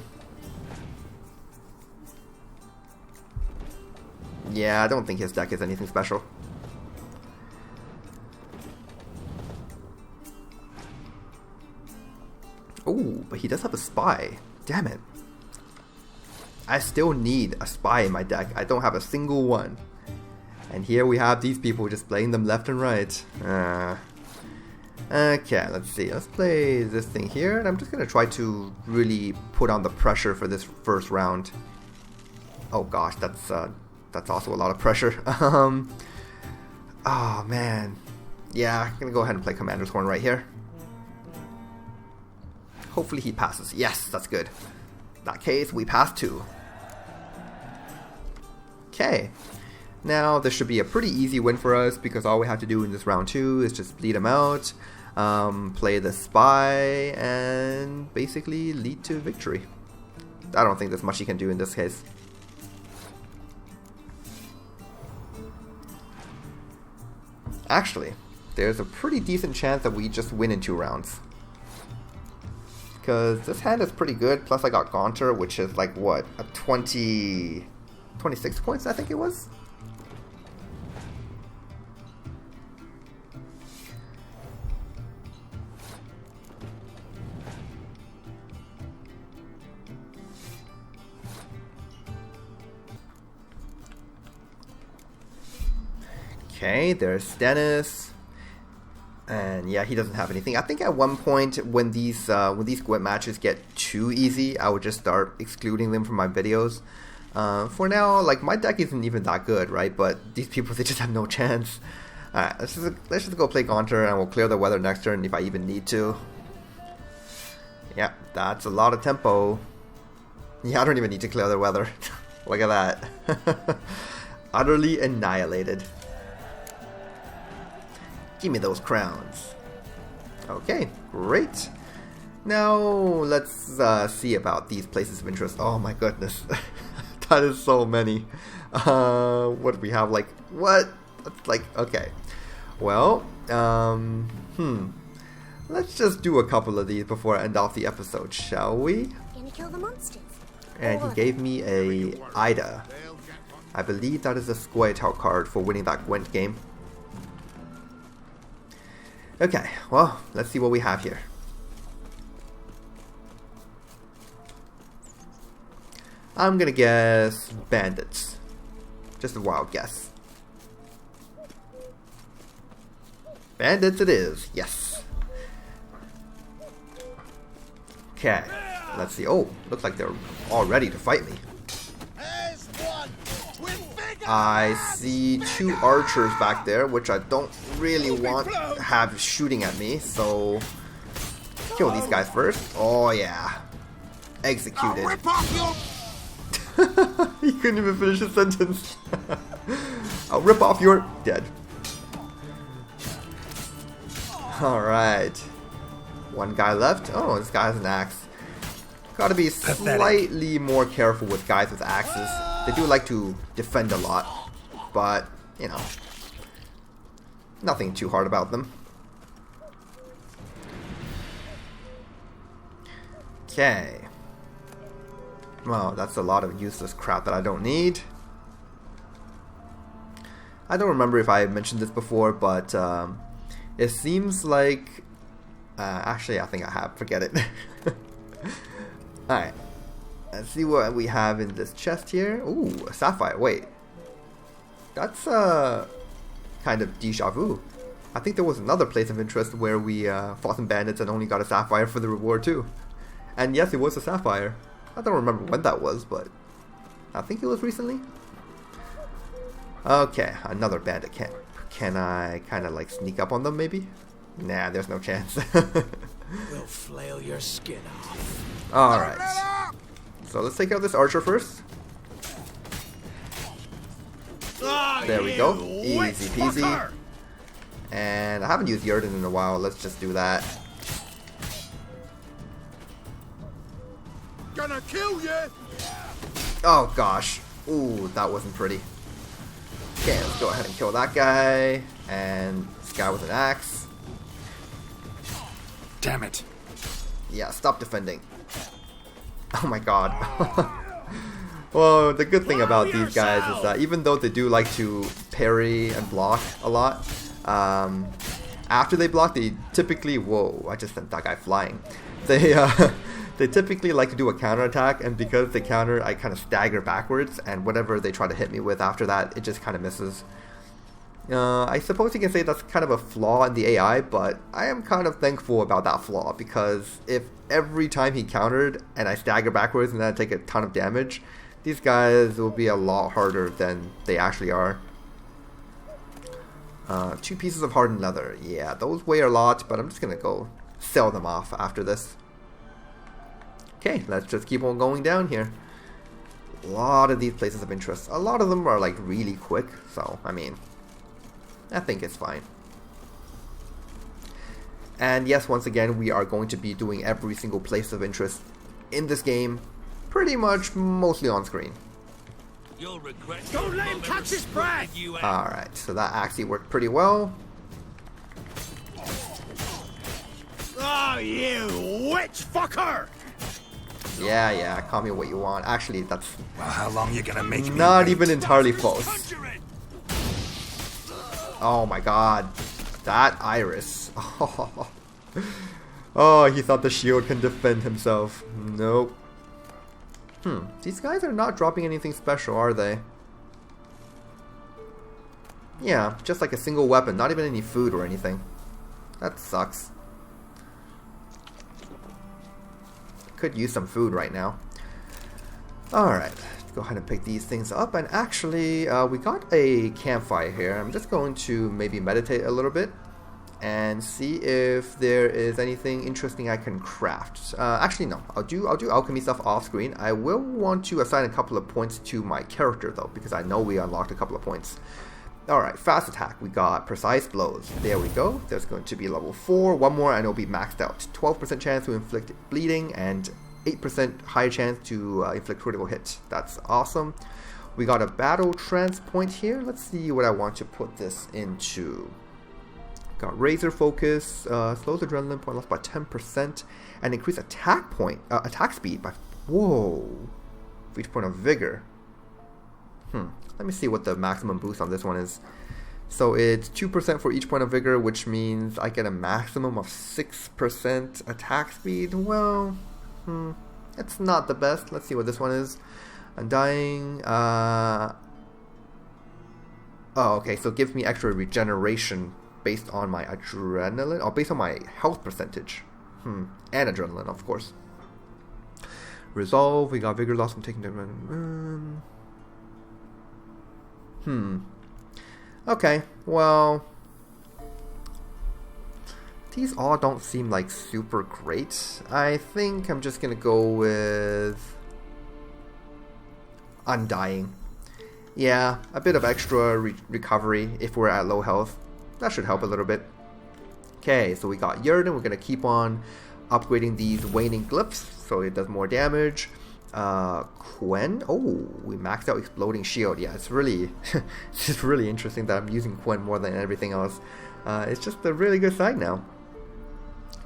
Yeah, I don't think his deck is anything special. Ooh, but he does have a spy. Damn it. I still need a spy in my deck. I don't have a single one. And here we have these people just playing them left and right. Okay, let's see. Let's play this thing here. And I'm just going to try to really put on the pressure for this first round. Oh gosh, that's also a lot of pressure. Oh man. Yeah, I'm going to go ahead and play Commander's Horn right here. Hopefully he passes. Yes, that's good. In that case, we pass 2. Okay. Now, this should be a pretty easy win for us because all we have to do in this round 2 is just bleed him out, play the spy, and basically lead to victory. I don't think there's much he can do in this case. Actually, there's a pretty decent chance that we just win in 2 rounds. Because this hand is pretty good, plus I got Gaunter, which is like, what, a 26 points, I think it was? Okay, there's Dennis. And yeah, he doesn't have anything. I think at one point when these Gwent matches get too easy, I would just start excluding them from my videos. For now, like, my deck isn't even that good, right? But these people, they just have no chance. Alright, let's just go play Gaunter, and we'll clear the weather next turn if I even need to. Yeah, that's a lot of tempo. Yeah, I don't even need to clear the weather. Look at that. Utterly annihilated. Give me those crowns. Okay, great. Now, let's see about these places of interest. Oh my goodness. That is so many. What do we have? Like, what? That's like, okay. Well, let's just do a couple of these before I end off the episode, shall we? Gonna kill the monsters. And he gave me a Ida. I believe that is a square tail card for winning that Gwent game. Okay, well, let's see what we have here. I'm gonna guess bandits. Just a wild guess. Bandits it is, yes. Okay, let's see. Oh, looks like they're all ready to fight me. I see 2 archers back there, which I don't really want to have shooting at me, so kill these guys first. Oh yeah, executed. He couldn't even finish his sentence. I'll rip off your... dead. Alright. 1 guy left. Oh, this guy has an axe. Gotta be slightly more careful with guys with axes. They do like to defend a lot, but, you know, nothing too hard about them. Okay. Well, that's a lot of useless crap that I don't need. I don't remember if I mentioned this before, but it seems like... actually, I think I have. Forget it. Alright. Let's see what we have in this chest here. Ooh, a sapphire. Wait. That's kind of deja vu. I think there was another place of interest where we fought some bandits and only got a sapphire for the reward too. And yes, it was a sapphire. I don't remember when that was, but I think it was recently. Okay, another bandit camp. Can I kind of like sneak up on them maybe? Nah, there's no chance. We'll flail your skin off. Alright. So let's take out this archer first. There we go. Easy peasy. And I haven't used Yerden in a while. Let's just do that. Gonna kill you! Oh gosh. Ooh, that wasn't pretty. Okay, let's go ahead and kill that guy. And this guy with an axe. Damn it. Yeah, stop defending. Oh my god. Well, the good thing about these guys is that even though they do like to parry and block a lot, after they block, they typically... Whoa, I just sent that guy flying. They typically like to do a counterattack, and because they counter, I kind of stagger backwards, and whatever they try to hit me with after that, it just kind of misses. I suppose you can say that's kind of a flaw in the AI, but I am kind of thankful about that flaw, because if every time he countered and I stagger backwards and then I take a ton of damage, these guys will be a lot harder than they actually are. 2 pieces of hardened leather. Yeah, those weigh a lot, but I'm just going to go sell them off after this. Okay, let's just keep on going down here. A lot of these places of interest. A lot of them are like really quick, so I mean, I think it's fine. And yes, once again, we are going to be doing every single place of interest in this game, pretty much mostly on screen. You'll regret. Don't let him catch his breath! Alright, so that actually worked pretty well. Oh, you witch fucker! Yeah, call me what you want. Actually, that's Well, how long you gonna make me not wait? even entirely false. Oh my god. That iris. Oh, he thought the shield can defend himself. Nope. These guys are not dropping anything special, are they? Yeah, just like a single weapon, not even any food or anything. That sucks. Could use some food right now. Alright, let's go ahead and pick these things up. And actually, we got a campfire here. I'm just going to maybe meditate a little bit and see if there is anything interesting I can craft. Actually, no. I'll do alchemy stuff off screen. I will want to assign a couple of points to my character though, because I know we unlocked a couple of points. Alright, fast attack. We got precise blows. There we go. There's going to be level 4. One more and it'll be maxed out. 12% chance to inflict bleeding and 8% higher chance to inflict critical hit. That's awesome. We got a battle trance point here. Let's see what I want to put this into. Got razor focus, slows adrenaline point loss by 10%, and increase attack speed by... Whoa. for each point of vigor. Let me see what the maximum boost on this one is. So it's 2% for each point of vigor, which means I get a maximum of 6% attack speed. Well, it's not the best. Let's see what this one is. Undying. Oh, okay. So it gives me extra regeneration based on my adrenaline, or based on my health percentage. And adrenaline, of course. Resolve. We got vigor loss from taking damage. Okay, well, these all don't seem like super great. I think I'm just gonna go with Undying. Yeah, a bit of extra recovery if we're at low health. That should help a little bit. Okay, so we got Yurden. We're gonna keep on upgrading these waning glyphs so it does more damage. Quen. Oh, we maxed out exploding shield. Yeah, it's really it's just really interesting that I'm using Quen more than everything else. It's just a really good side now.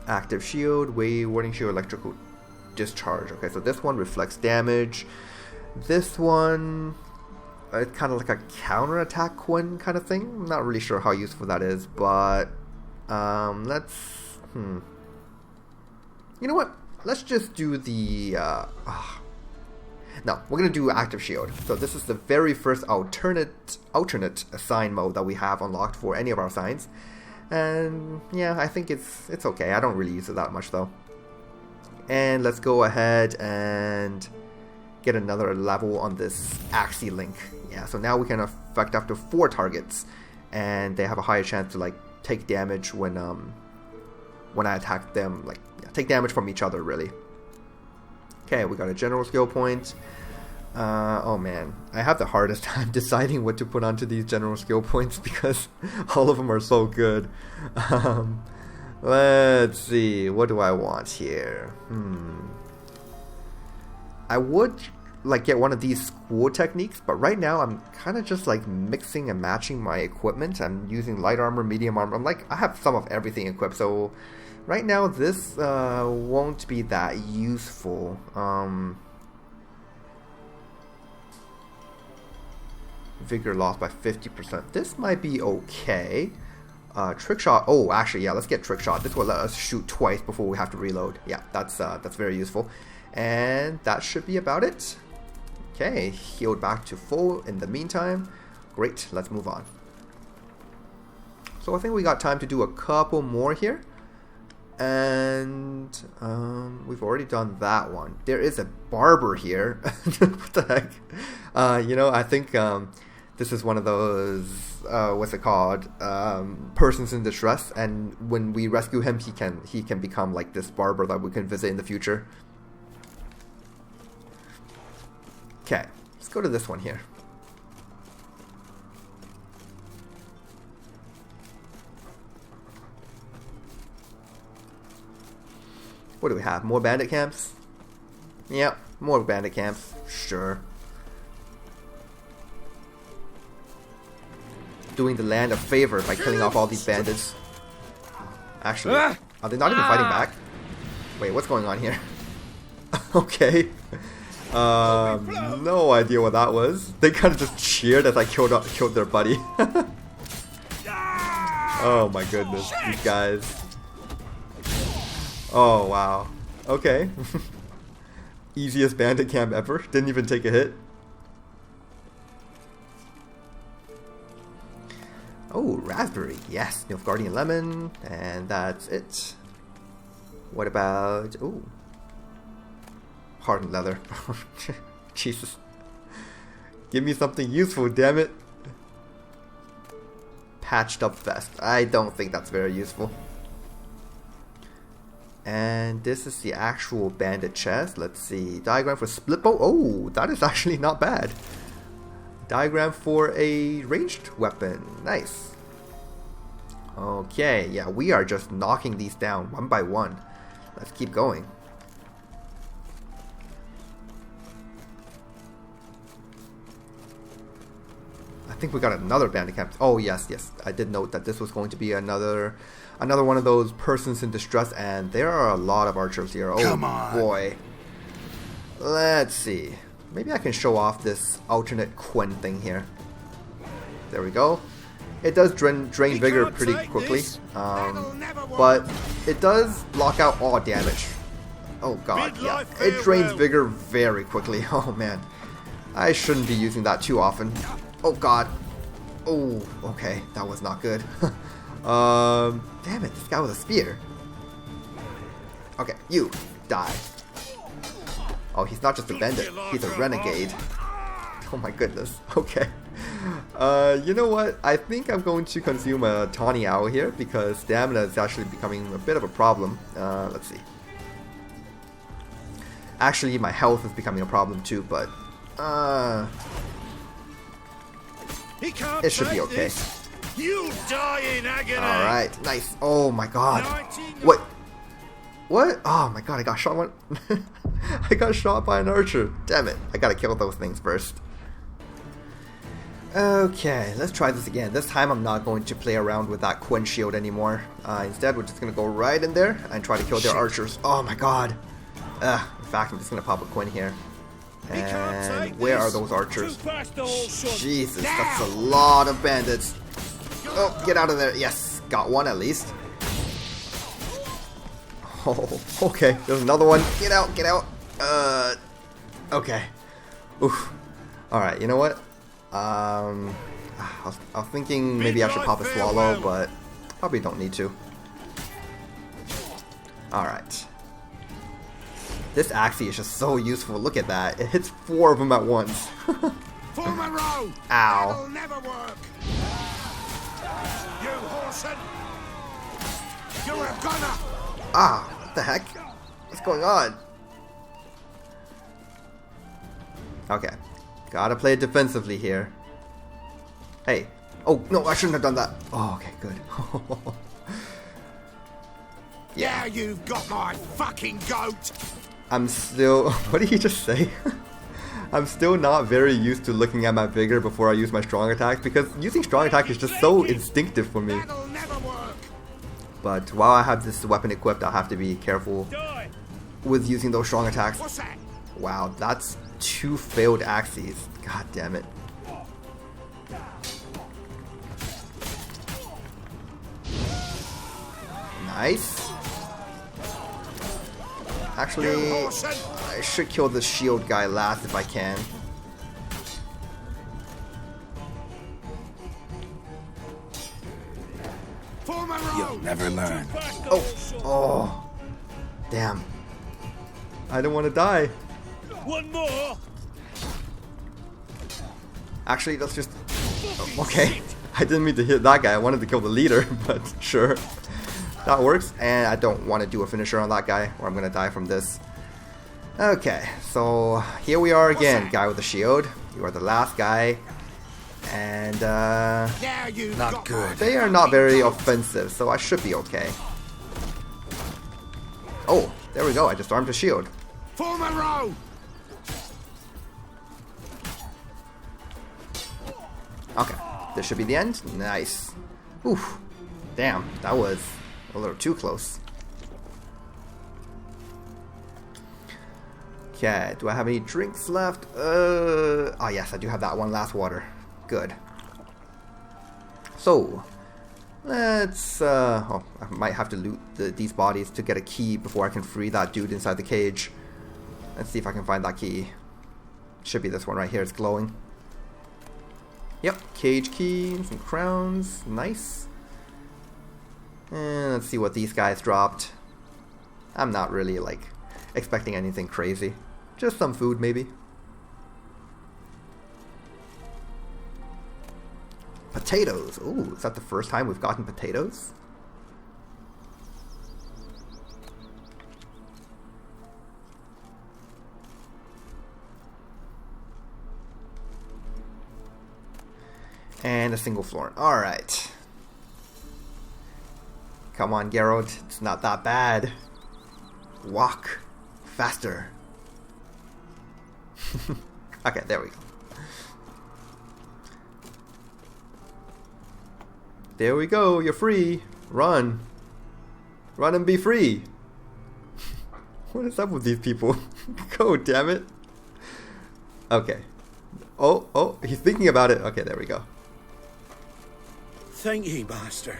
Active shield, warding shield, electrical discharge. Okay, so this one reflects damage. This one, it's kind of like a counter attack Quen kind of thing. I'm not really sure how useful that is, but let's you know what? Let's just do the no, we're gonna do active shield. So this is the very first alternate assign mode that we have unlocked for any of our signs, and yeah, I think it's okay. I don't really use it that much though. And let's go ahead and get another level on this Axie Link. Yeah, so now we can affect up to 4 targets, and they have a higher chance to like take damage when I attack them. Like take damage from each other really. Okay, we got a general skill point. Oh man, I have the hardest time deciding what to put onto these general skill points because all of them are so good. Let's see, what do I want here? I would like get one of these school techniques, but right now I'm kind of just like mixing and matching my equipment. I'm using light armor, medium armor. I'm like, I have some of everything equipped, so right now this won't be that useful. Vigor lost by 50%. This might be okay. Trick shot. Oh, actually, yeah. Let's get trick shot. This will let us shoot twice before we have to reload. Yeah, that's very useful. And that should be about it. Okay, healed back to full in the meantime. Great. Let's move on. So I think we got time to do a couple more here. And we've already done that one. There is a barber here. What the heck? You know, I think this is one of those what's it called? Persons in distress. And when we rescue him, he can become like this barber that we can visit in the future. Okay, let's go to this one here. What do we have? More bandit camps? Yep, more bandit camps. Sure. Doing the land a favor by killing off all these bandits. Actually, are they not even fighting back? Wait, what's going on here? Okay. No idea what that was. They kind of just cheered as I killed their buddy. Oh my goodness, these guys. Oh wow. Okay. Easiest bandit camp ever. Didn't even take a hit. Oh, raspberry. Yes, Nilfgaardian lemon. And that's it. What about... Ooh. Hardened leather. Jesus. Give me something useful, damn it. Patched up vest. I don't think that's very useful. And this is the actual bandit chest. Let's see. Diagram for split bow. Oh, that is actually not bad. Diagram for a ranged weapon. Nice. Okay, yeah, we are just knocking these down one by one. Let's keep going. I think we got another bandit camp. Oh, yes, yes. I did note that this was going to be another one of those persons in distress, and there are a lot of archers here. Oh, Come on. Boy. Let's see. maybe I can show off this alternate Quen thing here. There we go. It does drain Vigor pretty quickly, but it does block out all damage. Oh god, yeah. It drains Vigor very quickly. Oh man. I shouldn't be using that too often. Oh god. Oh, okay. That was not good. Damn it, this guy with a spear. Okay, you die. Oh, he's not just a bandit, he's a renegade. Oh my goodness. Okay. You know what? I think I'm going to consume a Tawny Owl here because stamina is actually becoming a bit of a problem. Let's see. Actually, my health is becoming a problem too, but it should be okay. You die in agony. Alright, nice. Oh my god. What? What? Oh my god, I got shot one. I got shot by an archer. Damn it. I gotta kill those things first. Okay, let's try this again. This time I'm not going to play around with that Quen shield anymore. Instead, we're just gonna go right in there and try to kill their archers. Oh my god. In fact, I'm just gonna pop a Quen here. And where are those archers? Jesus, that's a lot of bandits. Oh, get out of there. Yes, got one at least. Oh, okay, there's another one. Get out, get out. Okay. Oof. Alright, you know what? I was thinking maybe I should pop a swallow, but probably don't need to. Alright. This Axie is just so useful. Look at that. It hits 4 of them at once. Form a row. Ow. That'll never work. You Horson. You're a gunner. Ah, what the heck? What's going on? Okay. Gotta play it defensively here. Hey. Oh, no, I shouldn't have done that. Oh, okay, good. Yeah, you've got my fucking goat. I'm still... What did he just say? I'm still not very used to looking at my Vigor before I use my strong attack because using strong attack is just so instinctive for me. That'll never work. But while I have this weapon equipped, I'll have to be careful with using those strong attacks. What's that? Wow, that's 2 failed Axies. God damn it. Nice. Actually, I should kill the shield guy last if I can. You'll never learn. Oh. Damn. I don't want to die. One more. Actually, let's just... Okay. I didn't mean to hit that guy. I wanted to kill the leader, but sure. That works. And I don't want to do a finisher on that guy, or I'm going to die from this. Okay, so here we are again. Guy with the shield. You are the last guy. And, Not good. they are not very offensive, so I should be okay. Oh, there we go. I just armed a shield. Form a row. Okay, this should be the end. Nice. Oof. Damn, that was a little too close. Okay, do I have any drinks left? Oh yes, I do have that one last water. Good. So, let's, oh, I might have to loot these bodies to get a key before I can free that dude inside the cage. Let's see if I can find that key. Should be this one right here, it's glowing. Yep, cage key, some crowns, nice. And let's see what these guys dropped. I'm not really, like, expecting anything crazy. Just some food, maybe. Potatoes. Ooh, is that the first time we've gotten potatoes? And a single florin. Alright. Come on, Geralt. It's not that bad. Walk faster. Okay, there we go. There we go. You're free. Run. Run and be free. What is up with these people? Go, damn it. Okay. Oh, he's thinking about it. Okay, there we go. Thank ye, master.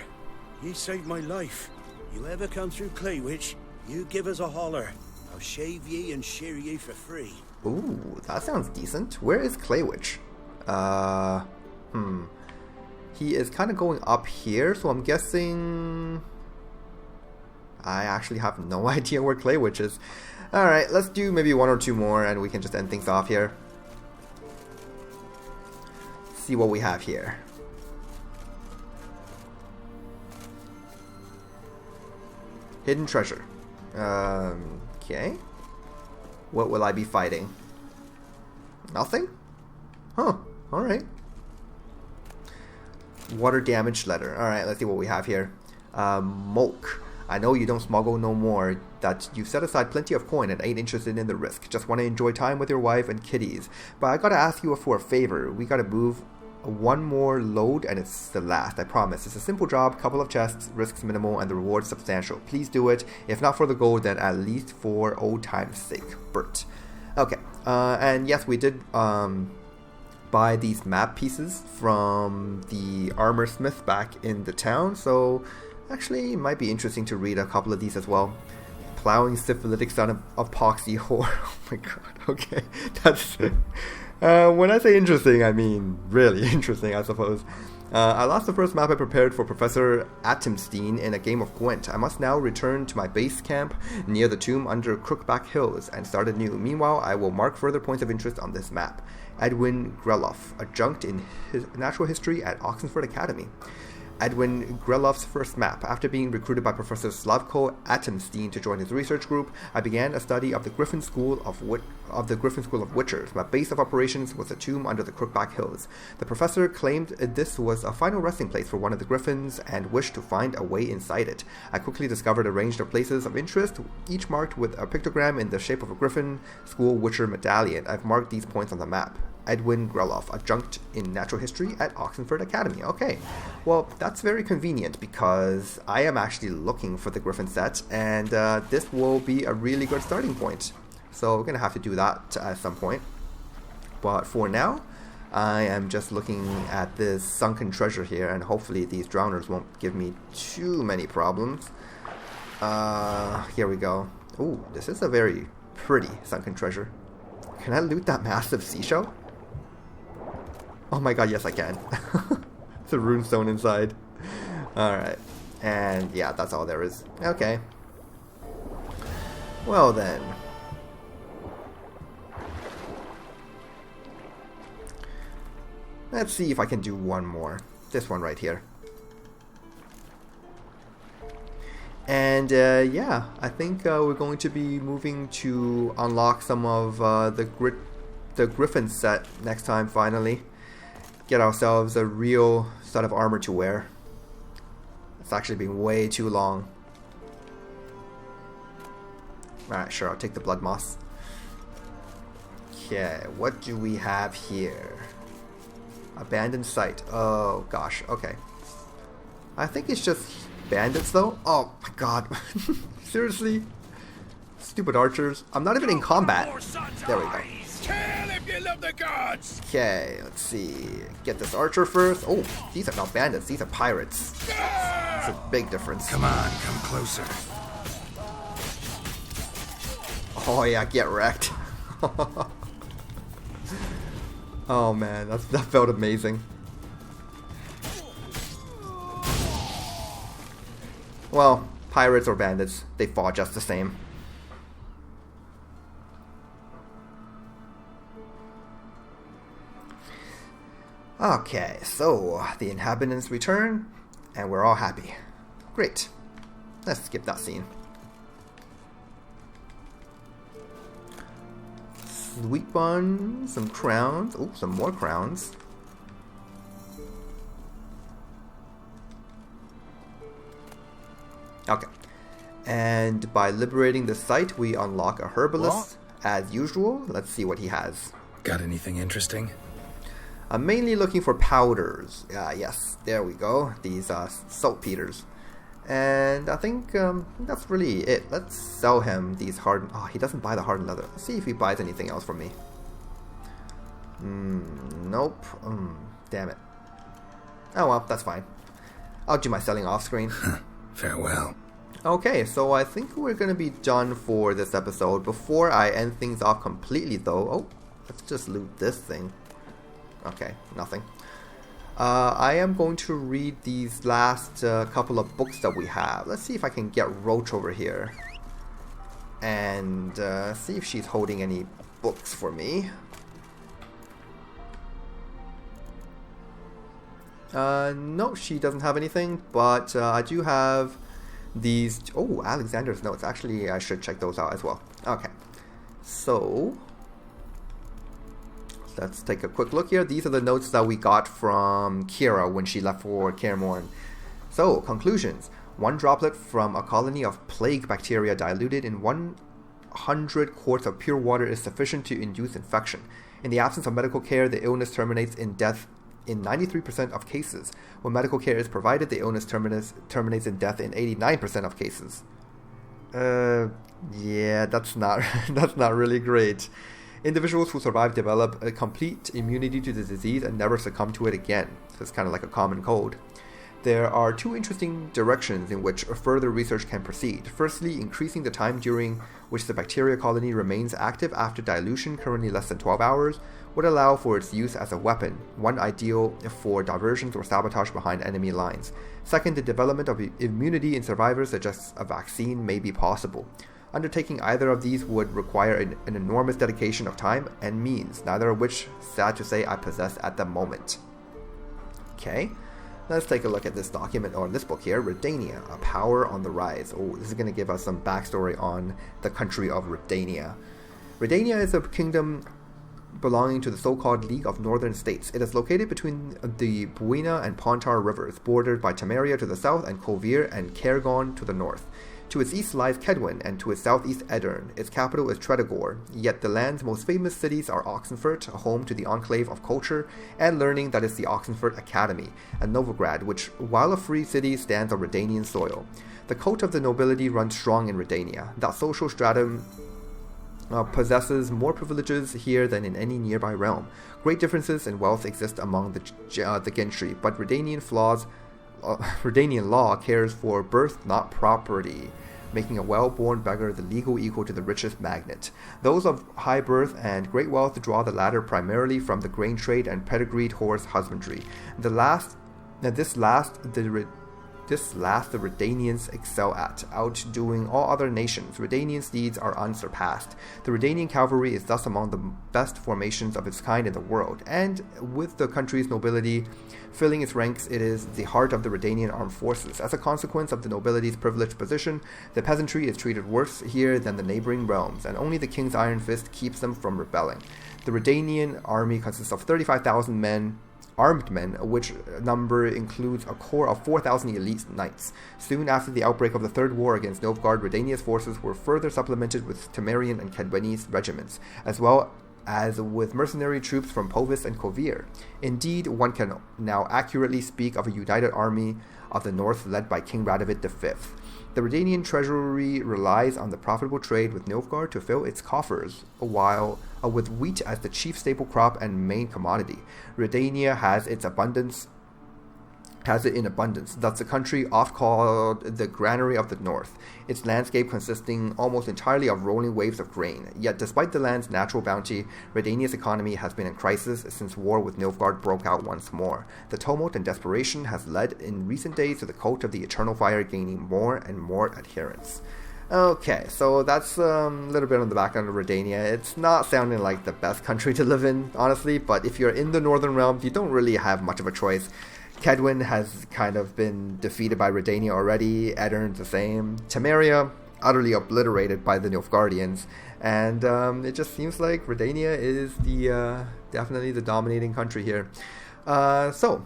Ye saved my life. You ever come through Claywitch, you give us a holler. I'll shave ye and shear ye for free. Ooh, that sounds decent. Where is Claywitch? He is kind of going up here, so I'm guessing... I actually have no idea where Claywitch is. Alright, let's do maybe one or two more and we can just end things off here. See what we have here. Hidden treasure. Okay. What will I be fighting? Nothing? Huh, alright. Water damage letter. Alright, let's see what we have here. Mulk. I know you don't smuggle no more, that you've set aside plenty of coin and ain't interested in the risk. Just want to enjoy time with your wife and kitties. But I gotta ask you for a favor. We gotta move one more load and it's the last, I promise. It's a simple job, couple of chests, risks minimal and the reward substantial. Please do it. If not for the gold, then at least for old time's sake. Bert. Okay, and yes, we did buy these map pieces from the armor smith back in the town, so actually it might be interesting to read a couple of these as well. Plowing syphilitic son of Poxy whore. Oh my god, okay. That's when I say interesting, I mean really interesting, I suppose. I lost the first map I prepared for Professor Atomstein in a game of Gwent. I must now return to my base camp near the tomb under Crookback Hills and start anew. Meanwhile, I will mark further points of interest on this map. Edwin Greloff, adjunct in natural history at Oxenford Academy. Edwin Greloff's first map. After being recruited by Professor Slavko Atomstein to join his research group, I began a study of the Griffin School of Witchers. My base of operations was a tomb under the Crookback Hills. The professor claimed this was a final resting place for one of the Griffins and wished to find a way inside it. I quickly discovered a range of places of interest, each marked with a pictogram in the shape of a Griffin School Witcher medallion. I've marked these points on the map. Edwin Greloff, adjunct in natural history at Oxenford Academy. Okay, well, that's very convenient because I am actually looking for the Griffin set, and this will be a really good starting point. So we're going to have to do that at some point. But for now, I am just looking at this sunken treasure here, and hopefully these drowners won't give me too many problems. Here we go. Ooh, this is a very pretty sunken treasure. Can I loot that massive seashell? Oh my god, yes I can. It's a runestone inside. Alright. And yeah, that's all there is. Okay. Well then. Let's see if I can do one more. This one right here. And yeah, I think we're going to be moving to unlock some of the Griffin set next time finally. Get ourselves a real set of armor to wear. It's actually been way too long. Alright, sure, I'll take the blood moss. Okay, what do we have here? Abandoned site. Oh gosh, okay. I think it's just bandits though. Oh my god. Seriously? Stupid archers. I'm not even in combat. There we go. Kill if you love the gods! Okay, let's see. Get this archer first. Oh, these are not bandits. These are pirates. It's a big difference. Come on, come closer. Oh yeah, get wrecked. Oh man, that felt amazing. Well, pirates or bandits, they fall just the same. Okay, so the inhabitants return, and we're all happy. Great. Let's skip that scene. Sweet bun, some crowns. Oh, some more crowns. Okay. And by liberating the site, we unlock a herbalist. As usual, let's see what he has. Got anything interesting? I'm mainly looking for powders. Yes, there we go. These saltpeters. And I think that's really it. Let's sell him these hardened... Oh, he doesn't buy the hardened leather. Let's see if he buys anything else from me. Nope. Damn it. Oh well, that's fine. I'll do my selling off screen. Farewell. Okay, so I think we're going to be done for this episode. Before I end things off completely, though... Oh, let's just loot this thing. Okay, nothing. I am going to read these last couple of books that we have. Let's see if I can get Roach over here. And see if she's holding any books for me. No, she doesn't have anything, but I do have these... Oh, Alexander's notes. Actually, I should check those out as well. Okay, so let's take a quick look here. These are the notes that we got from Keira when she left for Kaer Morhen. So, conclusions. 1 droplet from a colony of plague bacteria diluted in 100 quarts of pure water is sufficient to induce infection. In the absence of medical care, the illness terminates in death in 93% of cases. When medical care is provided, the illness terminates in death in 89% of cases. Yeah, that's not really great. Individuals who survive develop a complete immunity to the disease and never succumb to it again. So it's kind of like a common cold. There are 2 interesting directions in which further research can proceed. Firstly, increasing the time during which the bacteria colony remains active after dilution, currently less than 12 hours, would allow for its use as a weapon, one ideal for diversions or sabotage behind enemy lines. Second, the development of immunity in survivors suggests a vaccine may be possible. Undertaking either of these would require an enormous dedication of time and means, neither of which, sad to say, I possess at the moment. Okay. Let's take a look at this document, or this book here, Redania, A Power on the Rise. Oh, this is going to give us some backstory on the country of Redania. Redania is a kingdom belonging to the so-called League of Northern States. It is located between the Buena and Pontar rivers, bordered by Temeria to the south and Kovir and Cairgon to the north. To its east lies Kedwin, and to its southeast Edirn. Its capital is Tredegor, yet the land's most famous cities are Oxenfurt, home to the enclave of culture and learning that is the Oxenfurt Academy, and Novigrad, which, while a free city, stands on Redanian soil. The cult of the nobility runs strong in Redania. That social stratum possesses more privileges here than in any nearby realm. Great differences in wealth exist among the gentry, but Redanian law cares for birth, not property, making a well-born beggar the legal equal to the richest magnate. Those of high birth and great wealth draw the latter primarily from the grain trade and pedigreed horse husbandry. This last the Redanians excel at, outdoing all other nations. Redanian steeds are unsurpassed. The Redanian cavalry is thus among the best formations of its kind in the world, and with the country's nobility filling its ranks, it is the heart of the Redanian armed forces. As a consequence of the nobility's privileged position, the peasantry is treated worse here than the neighboring realms, and only the king's iron fist keeps them from rebelling. The Redanian army consists of 35,000 armed men, which number includes a corps of 4,000 elite knights. Soon after the outbreak of the Third War against Novgorod, Redania's forces were further supplemented with Temerian and Kedwenese regiments, as well as with mercenary troops from Povis and Kovir. Indeed, one can now accurately speak of a united army of the north led by King Radovid V. The Redanian treasury relies on the profitable trade with Novgorod to fill its coffers, while with wheat as the chief staple crop and main commodity. Redania has it in abundance, thus the country oft called the granary of the north, its landscape consisting almost entirely of rolling waves of grain. Yet despite the land's natural bounty, Redania's economy has been in crisis since war with Nilfgaard broke out once more. The tumult and desperation has led in recent days to the cult of the Eternal Fire gaining more and more adherents. Okay, so that's a little bit on the background of Redania. It's not sounding like the best country to live in, honestly, but if you're in the Northern Realms, you don't really have much of a choice. Kedwin has kind of been defeated by Redania already, Edirn's the same, Temeria utterly obliterated by the Nilfgaardians, and it just seems like Redania is definitely the dominating country here. So,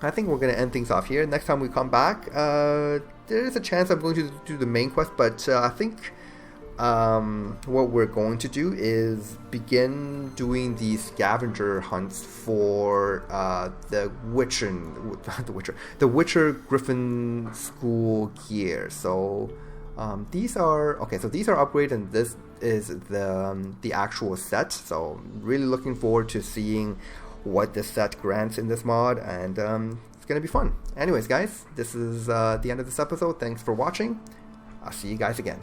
I think we're going to end things off here. Next time we come back, there is a chance I'm going to do the main quest, but I think what we're going to do is begin doing the scavenger hunts for the Witcher Griffin school gear. So these are upgraded, and this is the actual set. So really looking forward to seeing what this set grants in this mod, and it's going to be fun. Anyways, guys, this is the end of this episode. Thanks for watching. I'll see you guys again.